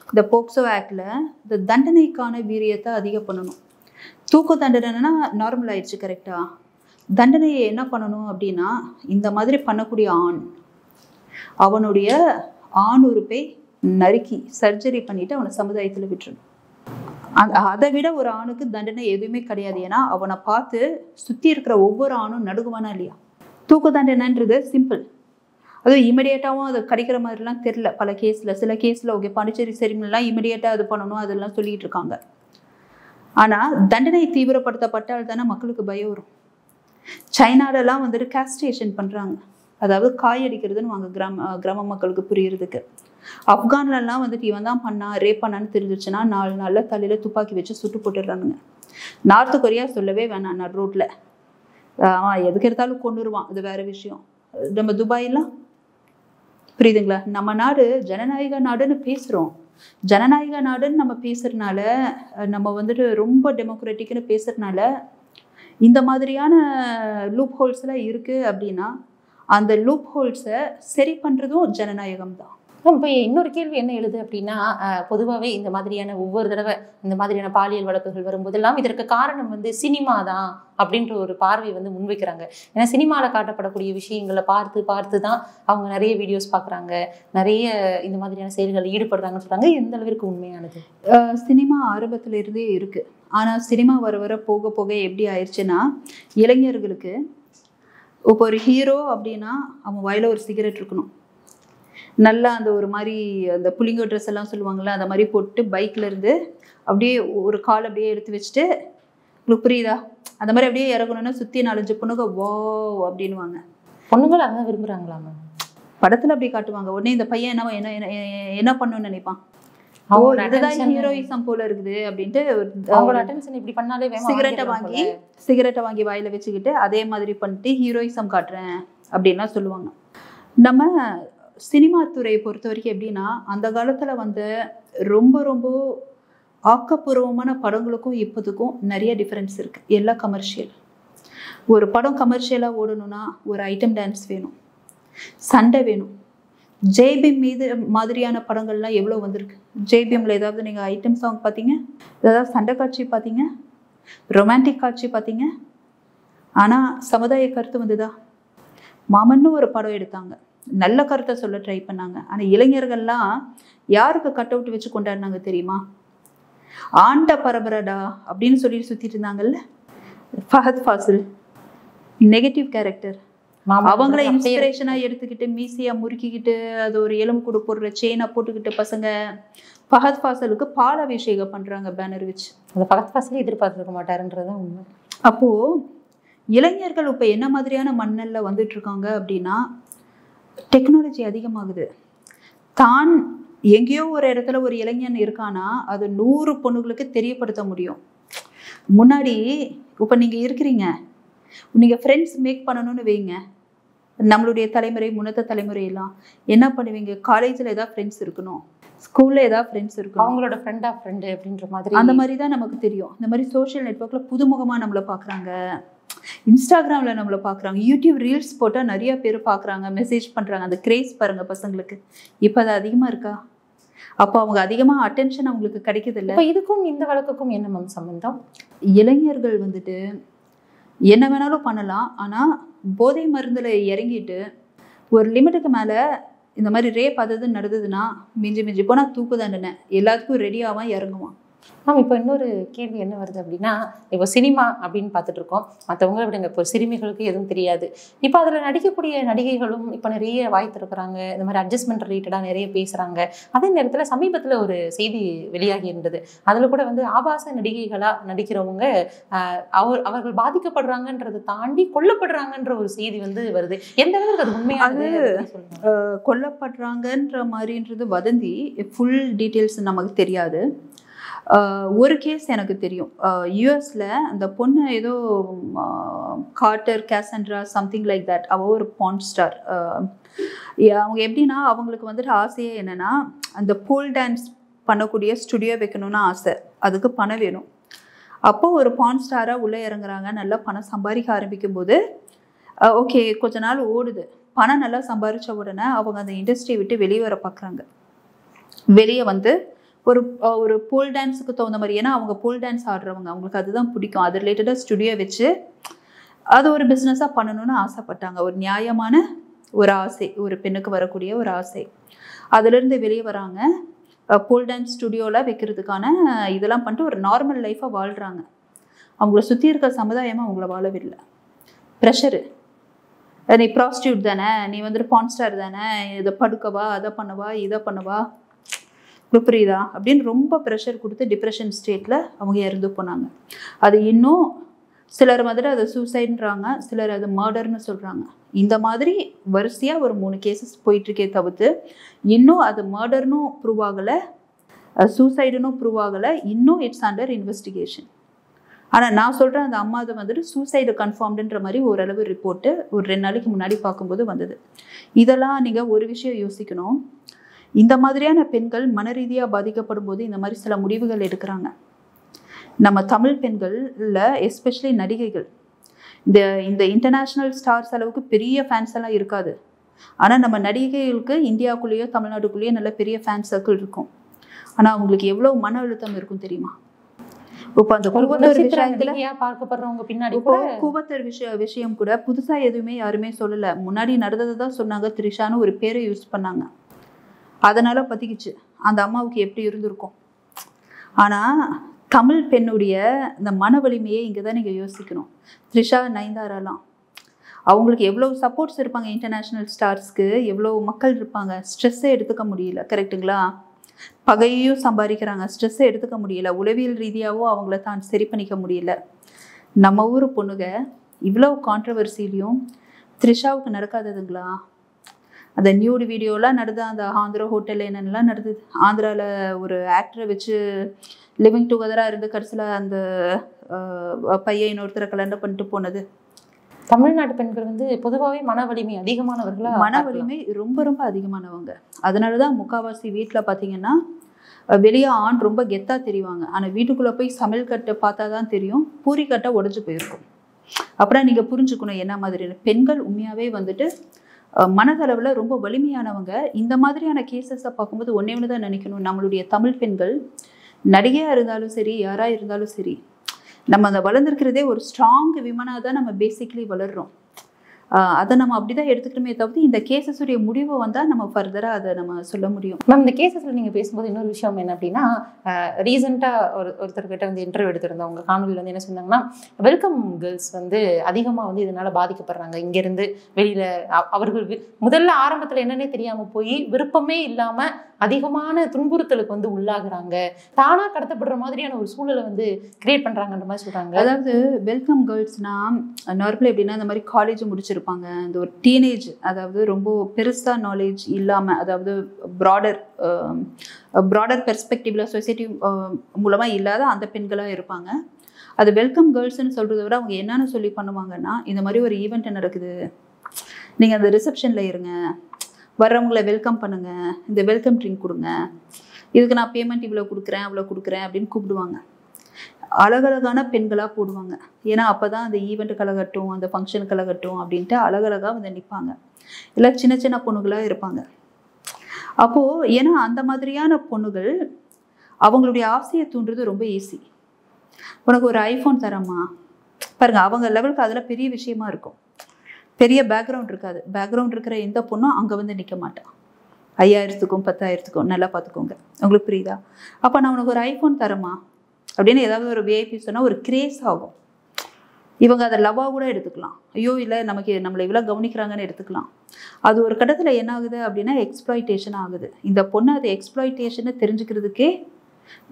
இந்த போக்சோ ஆக்டில் இந்த தண்டனைக்கான வீரியத்தை அதிகம் பண்ணணும். தூக்கு தண்டனைனா நார்மல் ஆயிடுச்சு கரெக்டாக. தண்டனையை என்ன பண்ணணும் அப்படின்னா, இந்த மாதிரி பண்ணக்கூடிய அவனுடைய ஆண் உறுப்பை நறுக்கி சர்ஜரி பண்ணிவிட்டு அவனை சமுதாயத்தில் விட்டுறணும். அதை விட ஒரு ஆணுக்கு தண்டனை எதுவுமே கிடையாது. ஏன்னா அவனை பார்த்து சுற்றி இருக்கிற ஒவ்வொரு ஆணும் நடுங்குவானா இல்லையா? தூக்கு தண்டனைன்றது சிம்பிள். அதுவும் இமிடியேட்டாகவும் அது கிடைக்கிற மாதிரிலாம் தெரில பல கேஸில். சில கேஸில் ஓகே, பாண்டிச்சேரி சரிமெல்லாம் இமிடியேட்டாக அது பண்ணணும் அதெல்லாம் சொல்லிகிட்டு இருக்காங்க. ஆனால் தண்டனை தீவிரப்படுத்தப்பட்டால் தானே மக்களுக்கு பயம் வரும். சைனாலெலாம் வந்துட்டு காஸ்ட்ரேஷன் பண்ணுறாங்க, அதாவது காயடிக்கிறதுன்னு வாங்க கிராம மக்களுக்கு புரியுறதுக்கு. ஆப்கான்லாம் வந்துட்டு இவன் தான் பண்ணான், ரேப் பண்ணான்னு தெரிஞ்சிச்சுன்னா 4 நாளில் தலையில் துப்பாக்கி வச்சு சுட்டு போட்டுடுறானுங்க. நார்த் கொரியா சொல்லவே வேணாம், நான் ரோட்டில் அவன் எதுக்கு எடுத்தாலும் கொண்டுருவான், அது வேறு விஷயம். நம்ம துபாயெல்லாம் புரியுதுங்களா? நம்ம நாடு ஜனநாயக நாடுன்னு பேசுகிறோம். ஜனநாயக நாடுன்னு நம்ம பேசுகிறதுனால, நம்ம வந்துட்டு ரொம்ப டெமோக்ராட்டிக்னு பேசுகிறதுனால இந்த மாதிரியான லூப் ஹோல்ஸ்லாம் இருக்குது. அப்படின்னா அந்த லூப் ஹோல்ஸை சரி பண்ணுறதும் ஜனநாயகம் தான். இப்போ இன்னொரு கேள்வி என்ன எழுது அப்படின்னா, பொதுவாகவே இந்த மாதிரியான ஒவ்வொரு தடவை இந்த மாதிரியான பாலியல் வழக்குகள் வரும்போதெல்லாம் இதற்கு காரணம் வந்து சினிமா தான் அப்படின்ற ஒரு பார்வை வந்து முன்வைக்கிறாங்க. ஏன்னா சினிமாவில் காட்டப்படக்கூடிய விஷயங்களை பார்த்து தான் அவங்க நிறைய வீடியோஸ் பார்க்குறாங்க, நிறைய இந்த மாதிரியான செயல்களில் ஈடுபடுறாங்கன்னு சொல்கிறாங்க. எந்த அளவிற்கு உண்மையானது? சினிமா ஆரம்பத்தில் இருந்தே இருக்குது. ஆனால் சினிமா வர போக போக எப்படி ஆயிடுச்சுன்னா, இளைஞர்களுக்கு இப்போ ஒரு ஹீரோ அப்படின்னா அவன் வாயில் ஒரு சிகரெட் இருக்கணும், நல்லா அந்த ஒரு மாதிரி அந்த புளிங்கோ ட்ரெஸ் எல்லாம் சொல்லுவாங்கள்ல, அந்த மாதிரி போட்டு பைக்கில் இருந்து அப்படியே ஒரு கால் அப்படியே எடுத்து வச்சுட்டு, உங்களுக்கு புரியுதா, அந்த மாதிரி அப்படியே இறங்கணுன்னா சுற்றி 4-5 பொண்ணுங்க வோ அப்படின்வாங்க. பொண்ணுங்களை அதான் விரும்புகிறாங்களா? படத்தில் அப்படி காட்டுவாங்க. உடனே இந்த பையன் என்ன பண்ணணும்னு நினைப்பான், இதுதான் ஹீரோயிசம் போல இருக்குது அப்படின்ட்டு சிகரெட்டை வாங்கி வாயில வச்சுக்கிட்டு அதே மாதிரி பண்ணிட்டு ஹீரோயிசம் காட்டுறேன் அப்படின்லாம் சொல்லுவாங்க. நம்ம சினிமா துறையை பொறுத்த வரைக்கும் எப்படின்னா, அந்த காலத்தில் வந்து ரொம்ப ரொம்ப ஆக்கப்பூர்வமான படங்களுக்கும் இப்போதுக்கும் நிறைய டிஃப்ரென்ஸ் இருக்குது. எல்லாம் கமர்ஷியல். ஒரு படம் கமர்ஷியலாக ஓடணும்னா ஒரு ஐட்டம் டான்ஸ் வேணும், சண்டை வேணும். ஜேபிஎம் மீது மாதிரியான படங்கள்லாம் எவ்வளோ வந்திருக்கு. ஜேபிஎம்மில் ஏதாவது நீங்கள் ஐட்டம் சாங் பார்த்தீங்க, ஏதாவது சண்டை காட்சி பார்த்தீங்க, ரொமான்டிக் காட்சி பார்த்தீங்க. ஆனால் சமுதாய கருத்து வந்துதா? மாமன்னு ஒரு படம் எடுத்தாங்க, நல்ல கருத்தை சொல்ல ட்ரை பண்ணாங்க. ஆனால் இளைஞர்கள்லாம் யாருக்கு கட் அவுட் வச்சு கொண்டாடினாங்க தெரியுமா? ஆண்ட பரபரடா அப்படின்னு சொல்லி சுற்றிட்டு இருந்தாங்கல்ல. ஃபஹத் ஃபாசில் நெகட்டிவ் கேரக்டர், அவங்கள இன்ஸ்பிரேஷனாக எடுத்துக்கிட்டு மீசியா முறுக்கிக்கிட்டு அது ஒரு எலும்பு கூட போடுற செயினை போட்டுக்கிட்டு பசங்க ஃபஹத் ஃபாசிலுக்கு பால் அபிஷேகம் பண்ணுறாங்க பேனர் வச்சு. அந்த ஃபஹத் ஃபாசில் எதிர்பார்த்துருக்க மாட்டாருன்றதான் உண்மை. அப்போது இளைஞர்கள் இப்போ என்ன மாதிரியான மண்ணல்ல வந்துட்டு இருக்காங்க அப்படின்னா, டெக்னாலஜி அதிகமாகுது. தான் எங்கேயோ ஒரு இடத்துல ஒரு இளைஞன் இருக்கானா அது 100 பொண்ணுங்களுக்கு தெரியப்படுத்த முடியும். முன்னாடி இப்போ நீங்கள் இருக்கிறீங்க, நீங்கள் ஃப்ரெண்ட்ஸ் மேக் பண்ணணும்னு வைங்க, நம்மளுடைய தலைமுறை முன்னத்த தலைமுறையெல்லாம் என்ன பண்ணுவீங்க? காலேஜில் ஏதாவது ஃப்ரெண்ட்ஸ் இருக்கணும், ஸ்கூலில் ஏதாவது ஃப்ரெண்ட்ஸ் இருக்கணும், அவங்களோட ஃப்ரெண்ட் அப்படின்ற மாதிரி அந்த மாதிரி தான் நமக்கு தெரியும். இந்த மாதிரி சோஷியல் நெட்வொர்க்கில் புதுமுகமாக நம்மளை பார்க்குறாங்க, இன்ஸ்டாகிராமில் நம்மளை பார்க்குறாங்க, யூடியூப் ரீல்ஸ் போட்டால் நிறைய பேர் பார்க்குறாங்க, மெசேஜ் பண்ணுறாங்க. அந்த கிரேஸ் பாருங்கள் பசங்களுக்கு. இப்போ அது அதிகமாக இருக்கா? அப்போ அவங்க அதிகமாக அட்டென்ஷன் அவங்களுக்கு கிடைக்குது இல்லை. இப்போ இதுக்கும் இந்த வழக்குக்கும் என்ன மேம் சம்பந்தம்? இளைஞர்கள் வந்துட்டு என்ன வேணாலும் பண்ணலாம், ஆனால் போதை மருந்தில் இறங்கிட்டு ஒரு லிமிட்டுக்கு மேலே இந்த மாதிரி ரேப் அதுன்னு நடந்ததுன்னா மிஞ்சி போனால் தூக்கு தண்டனை, எல்லாத்துக்கும் ரெடியாவான் இறங்குவான். மேம் இப்போ இன்னொரு கேள்வி என்ன வருது அப்படின்னா, இப்போ சினிமா அப்படின்னு பார்த்துட்டு இருக்கோம், மற்றவங்களை விடுங்க, இப்போ சிறுமிகளுக்கு எதுவும் தெரியாது. இப்போ அதில் நடிக்கக்கூடிய நடிகைகளும் இப்போ நிறைய வாய் திறக்கிறாங்க, இந்த மாதிரி அட்ஜஸ்ட்மெண்ட் ரிலேட்டடாக நிறைய பேசுகிறாங்க. அதே நேரத்தில் சமீபத்தில் ஒரு செய்தி வெளியாகி இருந்தது, அதில் கூட வந்து ஆபாச நடிகைகளாக நடிக்கிறவங்க அவர்கள் பாதிக்கப்படுறாங்கன்றதை தாண்டி கொல்லப்படுறாங்கன்ற ஒரு செய்தி வந்து வருது. எந்த அளவுக்கு அது உண்மையானது? கொல்லப்படுறாங்கன்ற மாதிரின்றது வதந்தி, ஃபுல் டீட்டெயில்ஸ் நமக்கு தெரியாது. ஒரு கேஸ் எனக்கு தெரியும், யூஎஸில் அந்த பொண்ணு ஏதோ கார்ட்டர் கேசண்ட்ரா சம்திங் லைக் தட், அவள் ஒரு பான் ஸ்டார். அவங்க எப்படின்னா அவங்களுக்கு வந்துட்டு ஆசையே என்னென்னா அந்த போல் டான்ஸ் பண்ணக்கூடிய ஸ்டுடியோ வைக்கணும்னு ஆசை, அதுக்கு பணம் வேணும். அப்போது ஒரு பான் ஸ்டாராக உள்ளே இறங்குறாங்க, நல்லா பணம் சம்பாதிக்க ஆரம்பிக்கும் போது ஓகே கொஞ்ச நாள் ஓடுது, பணம் நல்லா சம்பாதிச்ச உடனே அவங்க அந்த இண்டஸ்ட்ரியை விட்டு வெளியே வர பார்க்குறாங்க. வெளியே வந்து ஒரு போல் டான்ஸுக்கு தகுந்த மாதிரி, ஏன்னா அவங்க போல் டான்ஸ் ஆடுறவங்க, அவங்களுக்கு அதுதான் பிடிக்கும், அது ரிலேட்டடாக ஸ்டுடியோ வச்சு அது ஒரு பிஸ்னஸாக பண்ணணும்னு ஆசைப்பட்டாங்க. ஒரு நியாயமான ஒரு ஆசை, ஒரு பெண்ணுக்கு வரக்கூடிய ஒரு ஆசை. அதுலேருந்து வெளியே வராங்க, போல் டான்ஸ் ஸ்டுடியோவில் வைக்கிறதுக்கான இதெல்லாம் பண்ணிட்டு ஒரு நார்மல் லைஃப்பாக வாழ்கிறாங்க. அவங்கள சுற்றி இருக்க சமுதாயமாக அவங்கள வாழவில்லை. ப்ரெஷரு, நீ ப்ராஸ்டியூட் தானே, நீ வந்துட்டு பான் ஸ்டார் தானே, இதை படுக்கவா, அதை பண்ணவா, இதை பண்ணவா, புரியுதா அப்படின்னு ரொம்ப ப்ரெஷர் கொடுத்து டிப்ரெஷன் ஸ்டேட்டில் அவங்க இறந்து போனாங்க. அது இன்னும் சிலர் வந்துட்டு அதை சூசைடுன்றாங்க, சிலர் அது மர்டர்னு சொல்கிறாங்க. இந்த மாதிரி வரிசையாக ஒரு 3 கேசஸ் போயிட்டுருக்கே தவிர்த்து இன்னும் அது மர்டர்னும் ப்ரூவ் ஆகலை, சூசைடுன்னு ப்ரூவ் ஆகலை, இன்னும் இட்ஸ் அண்டர் இன்வெஸ்டிகேஷன். ஆனால் நான் சொல்கிறேன், அந்த அம்மா அதை வந்துட்டு சூசைடு கன்ஃபார்ம்டுன்ற மாதிரி ஓரளவு ரிப்போர்ட்டு ஒரு 2 நாளைக்கு முன்னாடி பார்க்கும்போது வந்தது. இதெல்லாம் நீங்கள் ஒரு விஷயம் யோசிக்கணும், இந்த மாதிரியான பெண்கள் மனரீதியாக பாதிக்கப்படும் போது இந்த மாதிரி சில முடிவுகள் எடுக்கிறாங்க. நம்ம தமிழ் பெண்களில் எஸ்பெஷலி நடிகைகள், இந்த இன்டர்நேஷ்னல் ஸ்டார்ஸ் அளவுக்கு பெரிய ஃபேன்ஸ் எல்லாம் இருக்காது, ஆனால் நம்ம நடிகைகளுக்கு இந்தியாவுக்குள்ளேயோ தமிழ்நாட்டுக்குள்ளேயோ நல்ல பெரிய ஃபேன் சர்க்கிள் இருக்கும். ஆனால் அவங்களுக்கு எவ்வளோ மன அழுத்தம் இருக்கும் தெரியுமா? இப்போ அந்த கூவத்தர் விஷயத்துல பார்க்கப்படுறவங்க பின்னாடி கூவத்தர் விஷயம் கூட புதுசாக எதுவுமே யாருமே சொல்லலை, முன்னாடி நடந்ததை தான் சொன்னாங்க. த்ரிஷான்னு ஒரு பேரை யூஸ் பண்ணாங்க, அதனால் பற்றிக்கிச்சு. அந்த அம்மாவுக்கு எப்படி இருந்திருக்கும்? ஆனால் தமிழ் பெண்ணுடைய இந்த மன வலிமையை இங்கே தான் நீங்கள் யோசிக்கணும். த்ரிஷா, நயன்தாராலாம் அவங்களுக்கு எவ்வளோ சப்போர்ட்ஸ் இருப்பாங்க, இன்டர்நேஷ்னல் ஸ்டார்ஸ்க்கு எவ்வளோ மக்கள் இருப்பாங்க, ஸ்ட்ரெஸ்ஸை எடுத்துக்க முடியல, கரெக்டுங்களா? பகையையும் சம்பாதிக்கிறாங்க, ஸ்ட்ரெஸ்ஸை எடுத்துக்க முடியல, உளவியல் ரீதியாகவும் அவங்கள தான் சரி பண்ணிக்க முடியல. நம்ம ஊர் பொண்ணுங்க இவ்வளோ கான்ட்ரவர்சிலையும் த்ரிஷாவுக்கு நடக்காததுங்களா? அந்த நியூடு வீடியோலாம் நடந்தது, அந்த ஆந்திரா ஹோட்டல் என்னென்னலாம் நடந்தது. ஆந்திராவில் ஒரு ஆக்டரை வச்சு லிவிங் டுகெதராக இருந்து கடைசியில் அந்த பையன் இன்னொருத்தரை கல்யாணம் பண்ணிட்டு போனது. தமிழ்நாட்டு பெண்கள் வந்து பொதுவாகவே மன வலிமை அதிகமானவர்களாக, மன வலிமை ரொம்ப ரொம்ப அதிகமானவங்க. அதனால தான் முக்கால்வாசி வீட்டில் பார்த்தீங்கன்னா வெளியே ஆண் ரொம்ப கெத்தாக தெரிவாங்க, ஆனால் வீட்டுக்குள்ளே போய் சமையல் கட்டை பார்த்தா தான் தெரியும் பூரி கட்டை உடஞ்சி போயிருக்கும். அப்புறம் நீங்கள் புரிஞ்சுக்கணும் என்ன மாதிரியான பெண்கள் உண்மையாகவே வந்துட்டு மனதளவில் ரொம்ப வலிமையானவங்க. இந்த மாதிரியான கேசஸை பார்க்கும்போது ஒன்று தான் நினைக்கணும், நம்மளுடைய தமிழ் பெண்கள் நடிகையாக இருந்தாலும் சரி, யாராக இருந்தாலும் சரி, நம்ம அந்த வளர்ந்துருக்கிறதே ஒரு ஸ்ட்ராங் விமனாக தான் நம்ம பேசிக்லி வளர்கிறோம். அதை நம்ம அப்படி தான் எடுத்துக்கணுமே தவிர்த்து இந்த கேசஸுடைய முடிவு வந்தால் நம்ம ஃபர்தராக அதை நம்ம சொல்ல முடியும். மேம், இந்த கேசஸில் நீங்கள் பேசும்போது இன்னொரு விஷயம் என்ன அப்படின்னா, ரீசெண்டாக ஒருத்தர்கிட்ட வந்து இன்டர்வியூ எடுத்திருந்தோம். அவங்க காணொலியில் வந்து என்ன சொன்னாங்கன்னா, வெல்கம் கேர்ள்ஸ் வந்து அதிகமாக வந்து இதனால் பாதிக்கப்படுறாங்க. இங்கேருந்து வெளியில் அவர்கள் முதல்ல ஆரம்பத்தில் என்னன்னே தெரியாமல் போய் விருப்பமே இல்லாமல் அதிகமான துன்புறுத்தலுக்கு வந்து உள்ளாகுறாங்க, தானாக கடத்தப்படுற மாதிரியான ஒரு சூழலை வந்து கிரியேட் பண்ணுறாங்கன்ற மாதிரி சொல்கிறாங்க. அதாவது வெல்கம் கேர்ள்ஸ்னால் நார்மலாக எப்படின்னா இந்த மாதிரி காலேஜ் முடிச்சிருப்பாங்க, இந்த ஒரு டீனேஜ், அதாவது ரொம்ப பெருசாக நாலேஜ் இல்லாமல், அதாவது ப்ராடர் பெர்ஸ்பெக்டிவ்ல சொசைட்டி மூலமாக இல்லாத அந்த பெண்களாக இருப்பாங்க. அது வெல்கம் கேர்ள்ஸ்ன்னு சொல்கிறத விட அவங்க என்னன்னு சொல்லி பண்ணுவாங்கன்னா, இந்த மாதிரி ஒரு ஈவெண்ட் நடக்குது, நீங்கள் அந்த ரிசப்ஷனில் இருங்க, வர்றவங்களை வெல்கம் பண்ணுங்கள், இந்த வெல்கம் ட்ரிங்க் கொடுங்க, இதுக்கு நான் பேமெண்ட் இவ்வளோ கொடுக்குறேன் அவ்வளோ கொடுக்குறேன் அப்படின்னு கூப்பிடுவாங்க. அழகழகான பெண்களாக போடுவாங்க. ஏன்னா அப்போ தான் அந்த ஈவெண்ட்டு கலகட்டும், அந்த ஃபங்க்ஷன் கலகட்டும் அப்படின்ட்டு அழகழகாக வந்து நிற்பாங்க. இல்லை சின்ன சின்ன பொண்ணுகளாக இருப்பாங்க. அப்போது ஏன்னா அந்த மாதிரியான பொண்ணுகள் அவங்களுடைய ஆசையை தூண்டுறது ரொம்ப ஈஸி. உனக்கு ஒரு ஐஃபோன் தரமா பாருங்கள், அவங்க லெவலுக்கு அதில் பெரிய விஷயமா இருக்கும். பெரிய பேக்ரவுண்ட் இருக்காது. பேக்ரவுண்ட் இருக்கிற எந்த பொண்ணும் அங்கே வந்து நிற்க மாட்டான். 5000க்கும் 10,000க்கும் நல்லா பார்த்துக்கோங்க. உங்களுக்கு புரியுதா? அப்போ நான் உனக்கு ஒரு ஐஃபோன் தரமா அப்படின்னு ஏதாவது ஒரு விஐபி சொன்னால் ஒரு கிரேஸ் ஆகும். இவங்க அதை லவ்வாக கூட எடுத்துக்கலாம். ஐயோ இல்லை நமக்கு நம்மளை இவ்வளோ கவனிக்கிறாங்கன்னு எடுத்துக்கலாம். அது ஒரு கட்டத்தில் என்ன ஆகுது அப்படின்னா எக்ஸ்ப்ளாய்டேஷன் ஆகுது. இந்த பொண்ணு அது எக்ஸ்ப்ளாய்டேஷனை தெரிஞ்சுக்கிறதுக்கே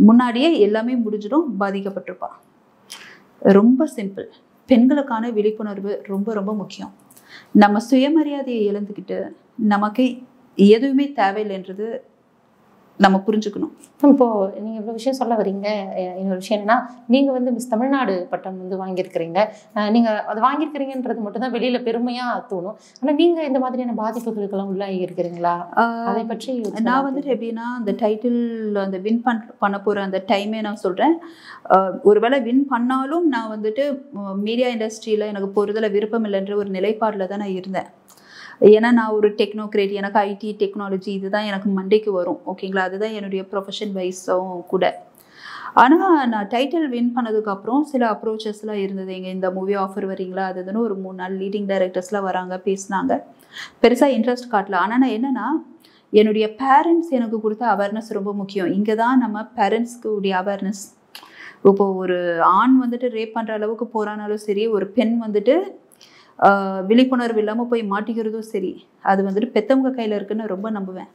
முன்னாடியே எல்லாமே முடிஞ்சிடும், பாதிக்கப்பட்டிருப்பா. ரொம்ப சிம்பிள். பெண்களுக்கான விழிப்புணர்வு ரொம்ப ரொம்ப முக்கியம். நம்ம சுயமரியாதையை இழந்துக்கிட்டு நமக்கு எதுவுமே தேவையில்லைன்றது நம்ம புரிஞ்சுக்கணும். இப்போ நீங்க இவ்வளவு விஷயம் சொல்ல வரீங்க. இன்னொரு விஷயம் என்னன்னா, நீங்க வந்து மிஸ் தமிழ்நாடு பட்டம் வந்து வாங்கியிருக்கிறீங்க. நீங்க அதை வாங்கியிருக்கிறீங்கன்றது மட்டும் தான் வெளியில பெருமையா தோணும். ஆனா நீங்க இந்த மாதிரியான பாதிப்புகளுக்கெல்லாம் உள்ளாகி இருக்கிறீங்களா? அதை பற்றி நான் வந்துட்டு எப்படின்னா, அந்த டைட்டில் அந்த வின் பண்ண போற அந்த டைமே நான் சொல்றேன். ஒருவேளை வின் பண்ணாலும் நான் வந்துட்டு மீடியா இண்டஸ்ட்ரியில எனக்கு போறதுல விருப்பம் இல்லைன்ற ஒரு நிலைப்பாடில் தான் நான் இருந்தேன். ஏன்னா நான் ஒரு டெக்னோக்ரேட், எனக்கு ஐடி டெக்னாலஜி இதுதான் எனக்கு மண்டைக்கு வரும். ஓகேங்களா? அதுதான் என்னுடைய ப்ரொஃபஷன் வைஸும் கூட. ஆனால் நான் டைட்டில் வின் பண்ணதுக்கப்புறம் சில அப்ரோச்சஸ்லாம் இருந்தது. எங்கள் இந்த மூவி ஆஃபர் வரீங்களா அது இதுன்னு ஒரு 3 நாள் லீடிங் டைரக்டர்ஸ்லாம் வராங்க, பேசினாங்க. பெருசாக இன்ட்ரெஸ்ட் காட்டல. ஆனால் நான் என்னென்னா, என்னுடைய பேரண்ட்ஸ் எனக்கு கொடுத்த அவேர்னஸ் ரொம்ப முக்கியம். இங்கே தான் நம்ம பேரண்ட்ஸ்க்கு உடைய அவேர்னஸ். இப்போது ஒரு ஆண் வந்துட்டு ரேப் பண்ணுற அளவுக்கு போகிறானாலும் சரி, ஒரு பெண் வந்துட்டு விழிப்புணர்வு இல்லாமல் போய் மாட்டிக்கிறதும் சரி, அது வந்துட்டு பெற்றவங்க கையில் இருக்குன்னு ரொம்ப நம்புவேன்.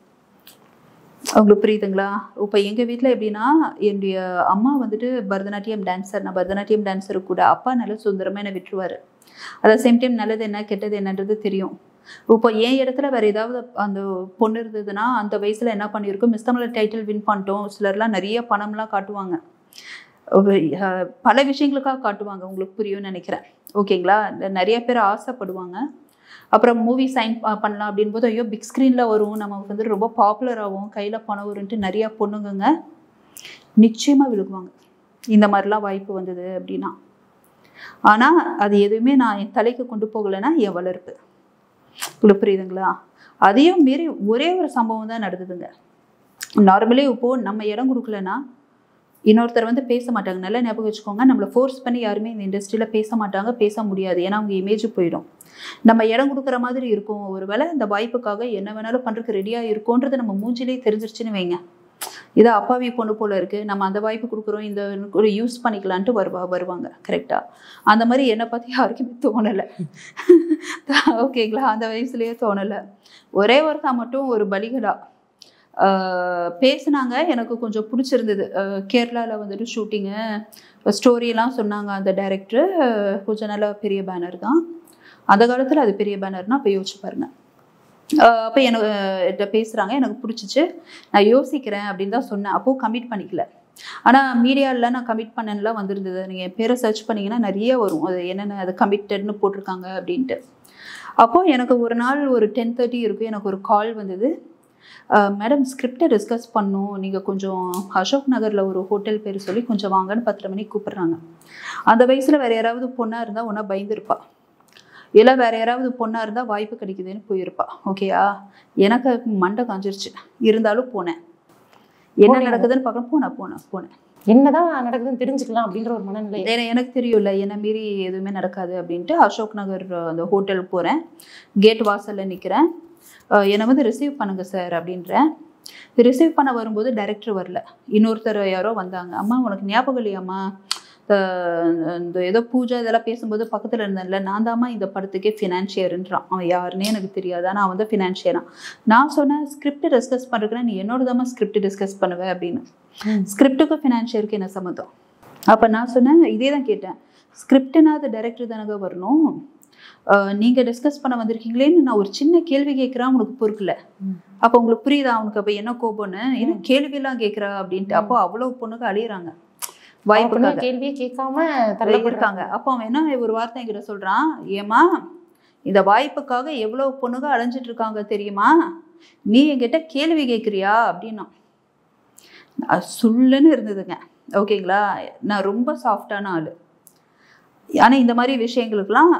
உங்களுக்கு புரியுதுங்களா? இப்போ எங்கள் வீட்டில் எப்படின்னா, என்னுடைய அம்மா வந்துட்டு பரதநாட்டியம் டான்ஸர். நான் பரதநாட்டியம் டான்ஸரு கூட. அப்பா நல்ல சுதந்திரமாக என்னை விட்டுருவார். அட் சேம் டைம் நல்லது என்ன கெட்டது என்னன்றது தெரியும். இப்போ என் இடத்துல வேறு ஏதாவது அந்த பொண்ணு இருந்ததுன்னா, அந்த வயசில் என்ன பண்ணியிருக்கோம், மிஸ் தமிழ் டைட்டில் வின் பண்ணிட்டோம். சிலர்லாம் நிறைய பணம்லாம் காட்டுவாங்க, பல விஷயங்களுக்காக காட்டுவாங்க. உங்களுக்கு புரியும்னு நினைக்கிறேன். ஓகேங்களா? நிறைய பேர் ஆசைப்படுவாங்க. அப்புறம் மூவி சைன் பண்ணலாம் அப்படின் போது, ஐயோ பிக் ஸ்க்ரீனில் வரும், நம்ம வந்து ரொம்ப பாப்புலர் ஆகும், கையில் பணம் வரும்ன்ட்டு நிறையா பொண்ணுங்க நிச்சயமாக விழுகுவாங்க. இந்த மாதிரிலாம் வாய்ப்பு வந்தது அப்படின்னா. ஆனால் அது எதுவுமே நான் என் தலைக்கு கொண்டு போகலைன்னா என் வளர்ப்பு. உங்களுக்கு புரியுதுங்களா? அதையும் மீறி ஒரே ஒரு சம்பவம் தான் நடந்ததுங்க. நார்மலி இப்போது நம்ம இடம் கொடுக்கலன்னா இன்னொருத்தர் வந்து பேச மாட்டாங்க. நல்லா ஞாபகம் வச்சுக்கோங்க. நம்மளை ஃபோர்ஸ் பண்ணி யாருமே இந்த இண்டஸ்ட்ரியில் பேச மாட்டாங்க, பேச முடியாது. ஏன்னா அவங்க இமேஜ் போயிடும். நம்ம இடம் கொடுக்குற மாதிரி இருக்கும். ஒரு வேளை இந்த வாய்ப்புக்காக என்ன வேணாலும் பண்ணுறதுக்கு ரெடியாக இருக்கோன்றது நம்ம மூஞ்சிலே தெரிஞ்சிருச்சுன்னு வைங்க. இதை அப்பாவி பொண்ணு போல் இருக்குது, நம்ம அந்த வாய்ப்பு கொடுக்குறோம், இந்த ஒரு யூஸ் பண்ணிக்கலான்ட்டு வருவாங்க. கரெக்டாக அந்த மாதிரி என்னை பற்றி யாருக்குமே தோணலை. ஓகேங்களா? அந்த வயசுலேயே தோணலை. ஒரே ஒருத்தா மட்டும் ஒரு பலிகடா பேசுனாங்க. எனக்கு கொஞ்சம் பிடிச்சிருந்தது. கேரளாவில் வந்துட்டு ஷூட்டிங்கு ஸ்டோரியெல்லாம் சொன்னாங்க. அந்த டைரக்டர் கொஞ்சம் நல்ல பெரிய பேனர் தான். அந்த காலத்தில் அது பெரிய பேனர்னால் அப்போ யோசிச்சு பாருங்க. அப்போ எனக்கு பேசுகிறாங்க, எனக்கு பிடிச்சிச்சு, நான் யோசிக்கிறேன் அப்படின்னு தான் சொன்னேன். அப்போது கமிட் பண்ணிக்கல. ஆனால் மீடியாவில் நான் கமிட் பண்ணலாம் வந்திருந்தது. நீங்கள் என் பேரை சர்ச் பண்ணிங்கன்னா நிறைய வரும், அது என்னென்ன அது கமிட்டட்னு போட்டிருக்காங்க அப்படின்ட்டு. அப்போது எனக்கு ஒரு நாள் ஒரு 10:30 இருக்கும், எனக்கு ஒரு கால் வந்தது. மேடம் ஸ்கிரிப்டை டிஸ்கஸ் பண்ணோம், நீங்கள் கொஞ்சம் அசோக் நகரில் ஒரு ஹோட்டல் பேர் சொல்லி கொஞ்சம் வாங்கன்னு 10:30 மணிக்கு கூப்பிட்றாங்க. அந்த வயசில் வேறு யாராவது பொண்ணாக இருந்தால் ஒன்றா பயந்துருப்பா, இல்லை வேறு யாராவது பொண்ணாக இருந்தால் வாய்ப்பு கிடைக்குதுன்னு போயிருப்பா. ஓகேயா? எனக்கு மண்டை காஞ்சிருச்சு. இருந்தாலும் போனேன். என்ன நடக்குதுன்னு பார்க்கலாம். போனேன். என்னதான் நடக்குதுன்னு தெரிஞ்சுக்கலாம் அப்படின்ற ஒரு மனநிலை. ஏன்னா எனக்கு தெரியும்ல, என்னை மீறி எதுவுமே நடக்காது அப்படின்ட்டு அசோக் நகர் அந்த ஹோட்டல் போகிறேன். கேட் வாசலில் நிற்கிறேன். என்னை வந்து ரிசீவ் பண்ணுங்க சார் அப்படின்றேன். ரிசீவ் பண்ண வரும்போது டைரக்டர் வரல, இன்னொருத்தர் யாரோ வந்தாங்க. அம்மா உனக்கு ஞாபகம் இல்லையாம்மா, இந்த ஏதோ பூஜை இதெல்லாம் பேசும்போது பக்கத்தில் இருந்தேன்ல, நான் தாம்மா இந்த படத்துக்கே ஃபினான்ஷியருன்றான். அவன் யாருன்னே எனக்கு தெரியாது, ஆனால் அவன் தான் ஃபினான்ஷியரான். நான் சொன்னேன் ஸ்கிரிப்ட் டிஸ்கஸ் பண்ணுறதுக்குன்னா நீ என்னோட தாம்மா ஸ்கிரிப்ட் டிஸ்கஸ் பண்ணுவேன் அப்படின்னு. ஸ்கிரிப்டுக்கும் ஃபினான்ஷியருக்கு என்ன சம்மந்தம்? அப்போ நான் சொன்னேன், இதே தான் கேட்டேன், ஸ்கிரிப்டுனா அது டைரக்டர் தானங்க வரணும், நீங்கள் டிஸ்கஸ் பண்ண வந்திருக்கீங்களேன்னு நான் ஒரு சின்ன கேள்வி கேட்குறான், உனக்கு பொறுக்கல. அப்போ உங்களுக்கு புரியுதா அவனுக்கு அப்போ என்ன கோபம்னு? ஏன்னா கேள்வியெல்லாம் கேட்குறா அப்படின்ட்டு. அப்போ அவ்வளோ பொண்ணுக்கு அழியிறாங்க. வாய்ப்புக்காக கேள்வியே கேட்காம இருக்காங்க. அப்போ அவன் என்ன ஒரு வார்த்தை என்கிட்ட சொல்றான், ஏமா இந்த வாய்ப்புக்காக எவ்வளவு பொண்ணுங்க அலைஞ்சிட்டு இருக்காங்க தெரியுமா, நீ என்கிட்ட கேள்வி கேட்குறியா அப்படின்னா. சொல்லுன்னு இருந்ததுங்க. ஓகேங்களா, நான் ரொம்ப சாஃப்டான ஆள். ஆனால் இந்த மாதிரி விஷயங்களுக்கெல்லாம்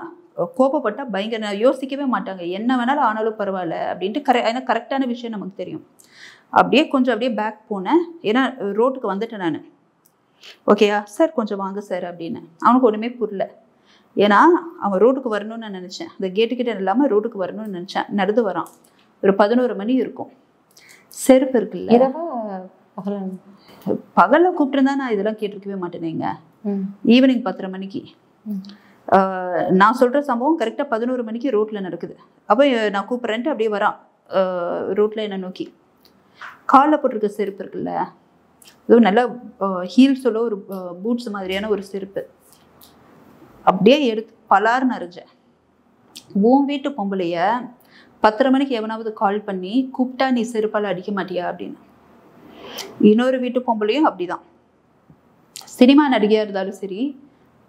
கோபப்பட்டா பயங்கர, நான் யோசிக்கவே மாட்டாங்க, என்ன வேணாலும் ஆனாலும் பரவாயில்ல அப்படின்ட்டு. ஏன்னா கரெக்டான விஷயம் நமக்கு தெரியும். அப்படியே கொஞ்சம் அப்படியே பேக் போனேன், ஏன்னா ரோட்டுக்கு வந்துட்டேன் நான். ஓகேயா சார், கொஞ்சம் வாங்க சார் அப்படின்னு. அவனுக்கு ஒன்றுமே புரியல. ஏன்னா அவன் ரோட்டுக்கு வரணும்னு நான் நினச்சேன், அந்த கேட்டுக்கிட்ட இல்லாமல் ரோட்டுக்கு வரணும்னு நினச்சேன். நடந்து வரான், ஒரு 11 மணி இருக்கும். செருப்பு இருக்குல்ல, பகலில் கூப்பிட்டுருந்தா நான் இதெல்லாம் கேட்டிருக்கவே மாட்டேனேங்க. ஈவினிங் 10:30 மணிக்கு நான் சொல்கிற சம்பவம் கரெக்டாக 11 மணிக்கு ரோட்டில் நடக்குது. அப்போ நான் கூப்பிட்றேன்ட்டு அப்படியே வரான் ரோட்டில் என்னை நோக்கி. காலில் போட்டிருக்க செருப்பு இருக்குல்ல, அதுவும் நல்லா ஹீல்ஸோட ஒரு பூட்ஸ் மாதிரியான ஒரு செருப்பு, அப்படியே எடுத்து பலார்னு அரைஞ்சேன். உன் வீட்டு பொம்பளைய 10:30 மணிக்கு எவனாவது கால் பண்ணி கூப்பிட்டா நீ செருப்பால் அடிக்க மாட்டியா அப்படின்னு. இன்னொரு வீட்டு பொம்பளையும் அப்படிதான். சினிமா நடிகையாக இருந்தாலும் சரி,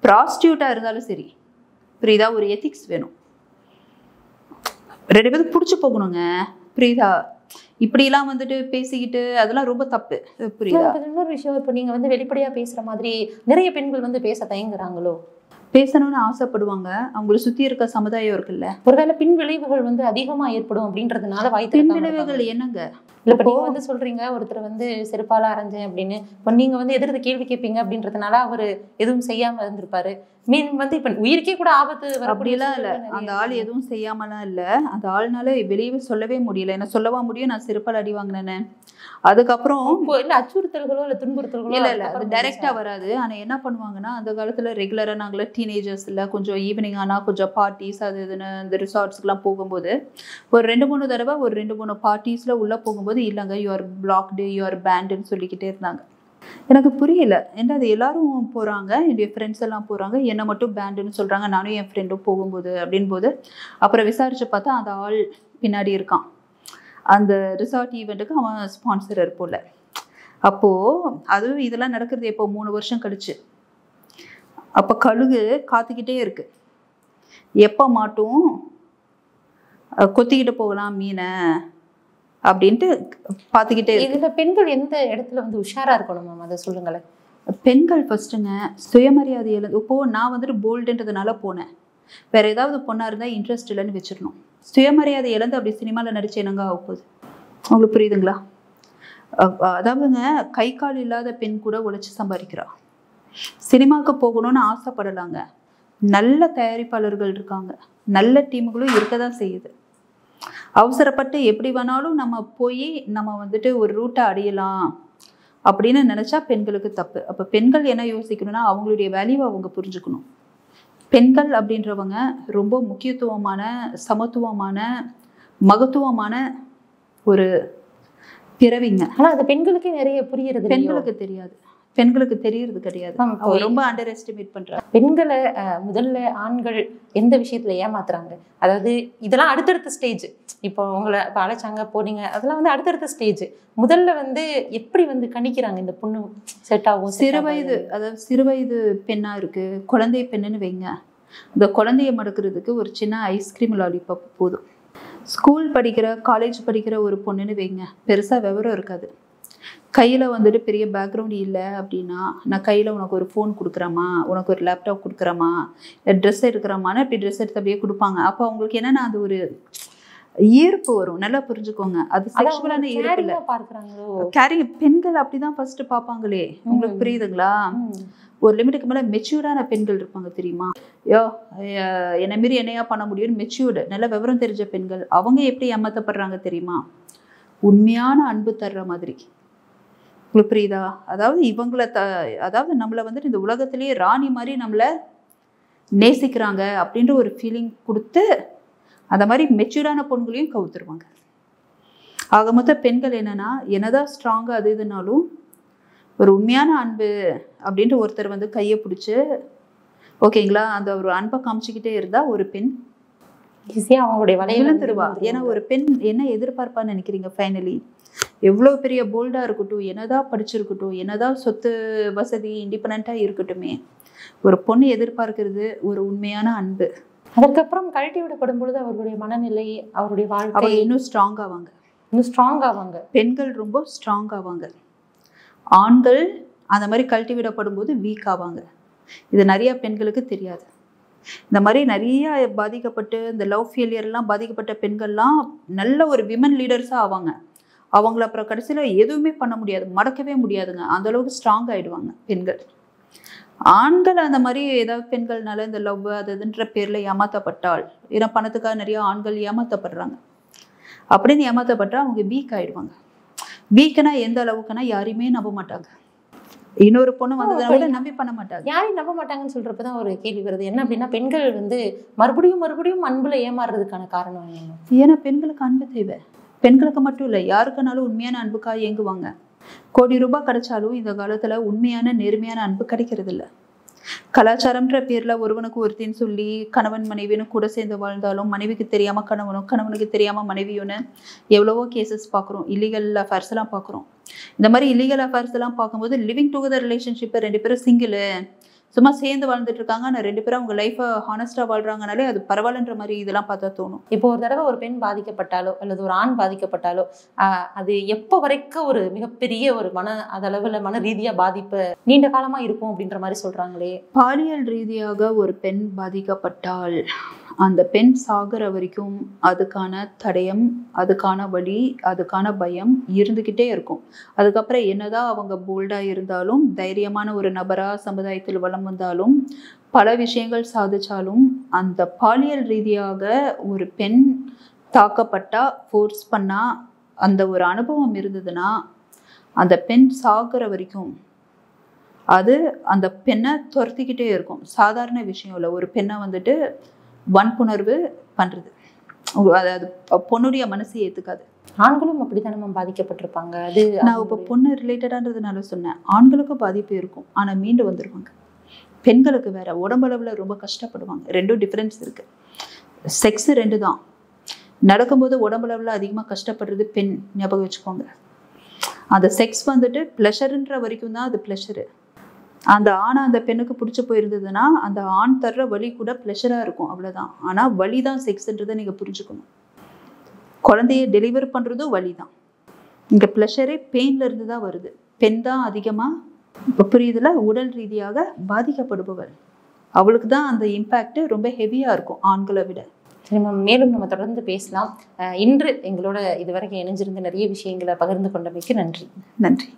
ப்ராஸ்டியூட்டாக இருந்தாலும் சரி, புரியுதா, ஒரு எத்திக்ஸ் வேணும். 2 பேருக்கு பிடிச்சி போகணுங்க, புரியுதா. இப்படிலாம் வந்துட்டு பேசிக்கிட்டு அதெல்லாம் ரொம்ப தப்பு, புரியுதா. இன்னொரு விஷயம், இப்போ நீங்க வந்து வெளிப்படையா பேசுற மாதிரி நிறைய பெண்கள் வந்து பேச தயங்குறாங்களோ? பேசணும்னு ஆசைப்படுவாங்க, அவங்களை சுத்தி இருக்க சமுதாயம் இருக்குல்ல. ஒருவேளை பின் விளைவுகள் வந்து அதிகமா ஏற்படும் அப்படின்றதுனால பின் விளைவுகள் என்னங்க? இல்ல, இப்போ நீங்க வந்து சொல்றீங்க ஒருத்தர் வந்து செருப்பால அரைஞ்சேன் அப்படின்னு, இப்போ நீங்க வந்து எதிர்த்து கேள்வி கேட்பீங்க அப்படின்றதுனால அவரு எதுவும் செய்யாம இருந்திருப்பாரு. மீன் வந்து இப்ப உயிருக்கே கூட ஆபத்து அப்படிலாம் இல்ல. அந்த ஆள் எதுவும் செய்யாமலாம் இல்ல. அந்த ஆள்னால வெளியே சொல்லவே முடியல. என்ன சொல்லவா முடியும், நான் செருப்பால் அடி வாங்கினேன்னு. அதுக்கப்புறம் இல்ல அச்சுறுத்தல்களோ இல்ல துன்புறுத்தல்களோ இல்ல இல்ல, அது டைரக்டா வராது. ஆனா என்ன பண்ணுவாங்கன்னா, அந்த காலத்துல ரெகுலரா நாங்கள டீனேஜர்ஸ் இல்ல, கொஞ்சம் ஈவினிங் ஆனா கொஞ்சம் பார்ட்டிஸ் அது இதுன்னு இந்த ரிசார்ட்ஸ்க்குலாம் போகும்போது ஒரு 2-3 தடவை ஒரு 2-3 பார்ட்டிஸ்ல உள்ள போகும்போது, இல்லைங்க you are blocked, you are பேண்டுன்னு சொல்லிக்கிட்டே இருந்தாங்க. எனக்கு புரியல, ஏன்னா அது எல்லாரும் போகிறாங்க, என்னுடைய ஃப்ரெண்ட்ஸ் எல்லாம் போகிறாங்க, என்னை மட்டும் பேண்டுன்னு சொல்கிறாங்க, நானும் என் ஃப்ரெண்டும் போகும்போது அப்படின் போது அப்புறம் விசாரித்து பார்த்தா அந்த ஆள் பின்னாடி இருக்கான். அந்த ரிசார்ட் ஈவெண்ட்டுக்கு அவன் ஸ்பான்சரர் போல். அப்போது அதுவும் இதெல்லாம் நடக்கிறது எப்போ, 3 வருஷம் கழிச்சு. அப்போ கழுகு காத்துக்கிட்டே இருக்குது, எப்போ மாட்டும் கொத்திக்கிட்டு போகலாம் மீனை அப்படின்ட்டு பார்த்துக்கிட்டே இருக்கு. இதில் பெண்கள் எந்த இடத்துல வந்து உஷாராக இருக்கணும் மேம், அதை சொல்லுங்களேன். பெண்கள் ஃபஸ்ட்டுங்க சுயமரியாதையில், இப்போது நான் வந்துட்டு போல்டுன்றதுனால போனேன், வேறு ஏதாவது பொண்ணாக இருந்தால் இன்ட்ரெஸ்ட் இல்லைன்னு வச்சிடணும். சுயமரியாதை இழந்து அப்படி சினிமாவில் நடிச்சு என்னங்க ஆக போகுது, உங்களுக்கு புரியுதுங்களா? அதாவதுங்க கை கால் இல்லாத பெண் கூட உழைச்சி சம்பாதிக்கிறா. சினிமாவுக்கு போகணும்னு ஆசைப்படலாங்க, நல்ல தயாரிப்பாளர்கள் இருக்காங்க, நல்ல டீமுகளும் இருக்க தான் செய்யுது. அவசரப்பட்டு எப்படி வேணாலும் நம்ம போய் நம்ம வந்துட்டு ஒரு ரூட்டை அடையலாம் அப்படின்னு நினச்சா பெண்களுக்கு தப்பு. அப்போ பெண்கள் என்ன யோசிக்கணும்னா, அவங்களுடைய வேல்யூவை அவங்க புரிஞ்சுக்கணும். பெண்கள் அப்படின்றவங்க ரொம்ப முக்கியத்துவமான, சமத்துவமான, மகத்துவமான ஒரு பிறவிங்க. ஆனால் அது பெண்களுக்கே நிறைய புரியுறது, பெண்களுக்கு தெரியாது, பெண்களுக்கு தெரியறது கிடையாது, ரொம்ப அண்டர் எஸ்டிமேட் பண்றாங்க. பெண்களை முதல்ல ஆண்கள் எந்த விஷயத்துல ஏமாத்துறாங்க, அதாவது இதெல்லாம் அடுத்தடுத்த ஸ்டேஜ். இப்போ உங்களை இப்போ அழைச்சாங்க போனீங்க, அதெல்லாம் வந்து அடுத்தடுத்த ஸ்டேஜ். முதல்ல வந்து எப்படி வந்து கணிக்கிறாங்க இந்த பொண்ணு செட் ஆகும்? சிறுவயது, அதாவது சிறுவயது பெண்ணா இருக்கு, குழந்தை பெண்ணுன்னு வைங்க, இந்த குழந்தைய மடக்கிறதுக்கு ஒரு சின்ன ஐஸ்கிரீம் லாலிபாப் போதும். ஸ்கூல் படிக்கிற காலேஜ் படிக்கிற ஒரு பொண்ணுன்னு வைங்க, பெருசா விவரம் இருக்காது, கையில் வந்துட்டு பெரிய பேக்ரவுண்ட் இல்லை அப்படின்னா, நான் கையில் உனக்கு ஒரு ஃபோன் கொடுக்குறேம்மா, உனக்கு ஒரு லேப்டாப் கொடுக்குறேம்மா, ட்ரெஸ் எடுக்கிறம்மான்னு அப்படி ட்ரெஸ் எடுத்து அப்படியே கொடுப்பாங்க. அப்போ அவங்களுக்கு என்னென்னா அது ஒரு ஈர்ப்பு வரும், நல்லா புரிஞ்சுக்கோங்க. அது செக்ஷுவலான ஈர்ப்பு இல்லை, கேரிங். பெண்கள் அப்படிதான் ஃபர்ஸ்ட் பார்ப்பாங்களே, உங்களுக்கு புரியுதுங்களா? ஒரு லிமிட்டுக்கு மேலே மெச்சூர்டான பெண்கள் இருப்பாங்க தெரியுமா, என்னை மீறி என்னையா பண்ண முடியும்னு மெச்சூர்டு நல்ல விவரம் தெரிஞ்ச பெண்கள், அவங்க எப்படி ஏமாத்தப்படுறாங்க தெரியுமா? உண்மையான அன்பு தர்ற மாதிரி, உங்களுக்கு புரியுதா? அதாவது இவங்களை அதாவது நம்மளை வந்துட்டு இந்த உலகத்திலேயே ராணி மாதிரி நம்மளை நேசிக்கிறாங்க அப்படின்ற ஒரு ஃபீலிங் கொடுத்து அந்த மாதிரி மெச்சூரான பொண்களையும் கவுத்துருவாங்க. ஆக மொத்த பெண்கள் என்னன்னா, என்னதான் ஸ்ட்ராங்காக அது இதுனாலும் ஒரு உண்மையான அன்பு அப்படின்ட்டு ஒருத்தர் வந்து கையை பிடிச்சி, ஓகேங்களா, அந்த ஒரு அன்பை காமிச்சிக்கிட்டே இருந்தால் ஒரு பெண் ஈஸியாக அவங்களுடைய வலையில விழுந்துருவா. ஏன்னா ஒரு பெண் என்ன எதிர்பார்ப்பான்னு நினைக்கிறீங்க? ஃபைனலி எவ்வளோ பெரிய போல்டாக இருக்கட்டும், என்னதான் படிச்சிருக்கட்டும், என்னதான் சொத்து வசதி இண்டிபெண்ட்டாக இருக்கட்டுமே, ஒரு பொண்ணு எதிர்பார்க்கிறது ஒரு உண்மையான அன்பு. அதற்கப்புறம் கழட்டி விடப்படும் பொழுது அவர்களுடைய மனநிலை, அவருடைய வாழ்க்கை அவங்க இன்னும் ஸ்ட்ராங் ஆவாங்க. இன்னும் ஸ்ட்ராங் ஆவாங்க. பெண்கள் ரொம்ப ஸ்ட்ராங் ஆவாங்க. ஆண்கள் அந்த மாதிரி கழட்டி விடப்படும் போது வீக் ஆவாங்க. இது நிறைய பெண்களுக்கு தெரியாது. இந்த மாதிரி நிறைய பாதிக்கப்பட்டு இந்த லவ் ஃபெயிலியர்லாம் பாதிக்கப்பட்ட பெண்கள்லாம் நல்ல ஒரு விமன் லீடர்ஸாக ஆவாங்க. அவங்கள அப்புறம் கடைசியில் எதுவுமே பண்ண முடியாது, மடக்கவே முடியாதுங்க. அந்த அளவுக்கு ஸ்ட்ராங் ஆகிடுவாங்க பெண்கள். ஆண்கள் அந்த மாதிரி ஏதாவது பெண்கள்னால இந்த லவ் அதுன்ற பேரில் ஏமாற்றப்பட்டால், ஏன்னா பணத்துக்காக நிறைய ஆண்கள் ஏமாற்றப்படுறாங்க, அப்படின்னு ஏமாற்றப்பட்டால் அவங்க வீக் ஆகிடுவாங்க. வீக்குனா எந்த அளவுக்குன்னா யாரையுமே நம்ப மாட்டாங்க. இன்னொரு பொண்ணு வந்ததுனால நம்பி பண்ண மாட்டாங்க. யாரையும் நம்ப மாட்டாங்கன்னு சொல்றப்பதான் ஒரு கேள்வி வருது. என்ன அப்படின்னா, பெண்கள் வந்து மறுபடியும் அன்புல ஏமாறுறதுக்கான காரணம் என்ன? ஏன்னா பெண்களுக்கு அன்பு தேவை. பெண்களுக்கு மட்டும் இல்லை, யாருக்குனாலும் உண்மையான அன்புக்காக இயங்குவாங்க. கோடி ரூபாய் கிடைச்சாலும் இந்த காலத்துல உண்மையான நேர்மையான அன்பு கிடைக்கிறது இல்லை. கலாச்சாரம்ன்ற பேர்ல ஒருவனுக்கு ஒருத்தின்னு சொல்லி கணவன் மனைவின்னு கூட சேர்ந்து வாழ்ந்தாலும் மனைவிக்கு தெரியாம கணவனும், கணவனுக்கு தெரியாம மனைவியுன்னு எவ்வளவோ கேசஸ் பார்க்குறோம். இல்லீகல் அஃபேர்ஸ் எல்லாம் பார்க்குறோம். இந்த மாதிரி இல்லீகல் அஃபேர்ஸ் எல்லாம் பார்க்கும்போது லிவிங் டுகெதர் ரிலேஷன்ஷிப்பை 2 பேரும் சிங்கிள் சும்மா சேர்ந்து வாழ்ந்துட்டு இருக்காங்க, ஆனால் 2 பேரும் அவங்க லைஃப்பை ஹானஸ்டாக வாழ்றாங்கனாலே அது பரவாயில்லன்ற மாதிரி இதெல்லாம் பார்த்தா தோணும். இப்போ ஒரு தடவை ஒரு பெண் பாதிக்கப்பட்டாலோ அல்லது ஒரு ஆண் பாதிக்கப்பட்டாலோ அது எப்போ வரைக்கும் ஒரு மிகப்பெரிய ஒரு அதளவில் மன ரீதியாக பாதிப்பு நீண்ட காலமா இருக்கும் அப்படின்ற மாதிரி சொல்றாங்களே. பாலியல் ரீதியாக ஒரு பெண் பாதிக்கப்பட்டால் அந்த பெண் சாகிற வரைக்கும் அதுக்கான தடயம், அதுக்கான வலி, அதுக்கான பயம் இருந்துக்கிட்டே இருக்கும். அதுக்கப்புறம் என்னதான் அவங்க போல்டாக இருந்தாலும், தைரியமான ஒரு நபராக சமுதாயத்தில் வளம் வந்தாலும், பல விஷயங்கள் சாதிச்சாலும், அந்த பாலியல் ரீதியாக ஒரு பெண் தாக்கப்பட்டா, ஃபோர்ஸ் பண்ணா, அந்த ஒரு அனுபவம் இருந்ததுன்னா அந்த பெண் சாகிற வரைக்கும் அது அந்த பெண்ணை துரத்திக்கிட்டே இருக்கும். சாதாரண விஷயம் இல்லை. ஒரு பெண்ணை வந்துட்டு வன்புணர்வு பண்றது, அதாவது பொண்ணுடைய மனசு ஏத்துக்காது. ஆண்களும் அப்படித்தான் நம்ம பாதிக்கப்பட்டிருப்பாங்க. அது நான் இப்போ பொண்ணு ரிலேட்டடான்றதுனால சொன்னேன். ஆண்களுக்கு பாதிப்பு இருக்கும், ஆனா மீண்டு வந்துருவாங்க. பெண்களுக்கு வேற உடம்பளவுல ரொம்ப கஷ்டப்படுவாங்க. 2 டிஃபரன்ஸ் இருக்கு. செக்ஸ் 2 தான். நடக்கும்போது உடம்பளவுல அதிகமா கஷ்டப்படுறது பெண், ஞாபகம் வச்சுக்கோங்க. அந்த செக்ஸ் வந்துட்டு பிளஷர்ன்ற வரைக்கும் தான் அது பிளஷரு. அந்த ஆணை அந்த பெண்ணுக்கு பிடிச்சி போயிருந்ததுன்னா அந்த ஆண் தர்ற வலி கூட ப்ளஷராக இருக்கும், அவ்வளோதான். ஆனால் வலி தான் செக்ஸ்ன்றதை நீங்கள் புரிஞ்சுக்கணும். குழந்தைய டெலிவர் பண்ணுறதும் வலி தான். இங்கே ப்ளஷரே பெயின்ல இருந்து தான் வருது. பெண் தான் அதிகமாக புரியுதுல உடல் ரீதியாக பாதிக்கப்படுபவள். அவளுக்கு தான் அந்த இம்பேக்ட் ரொம்ப ஹெவியாக இருக்கும் ஆண்களை விட. சரி மேம், மேலும் நம்ம தொடர்ந்து பேசலாம். இன்று எங்களோட இதுவரைக்கும் இணைஞ்சிருந்த நிறைய விஷயங்களை பகிர்ந்து கொண்டமைக்கு நன்றி. நன்றி.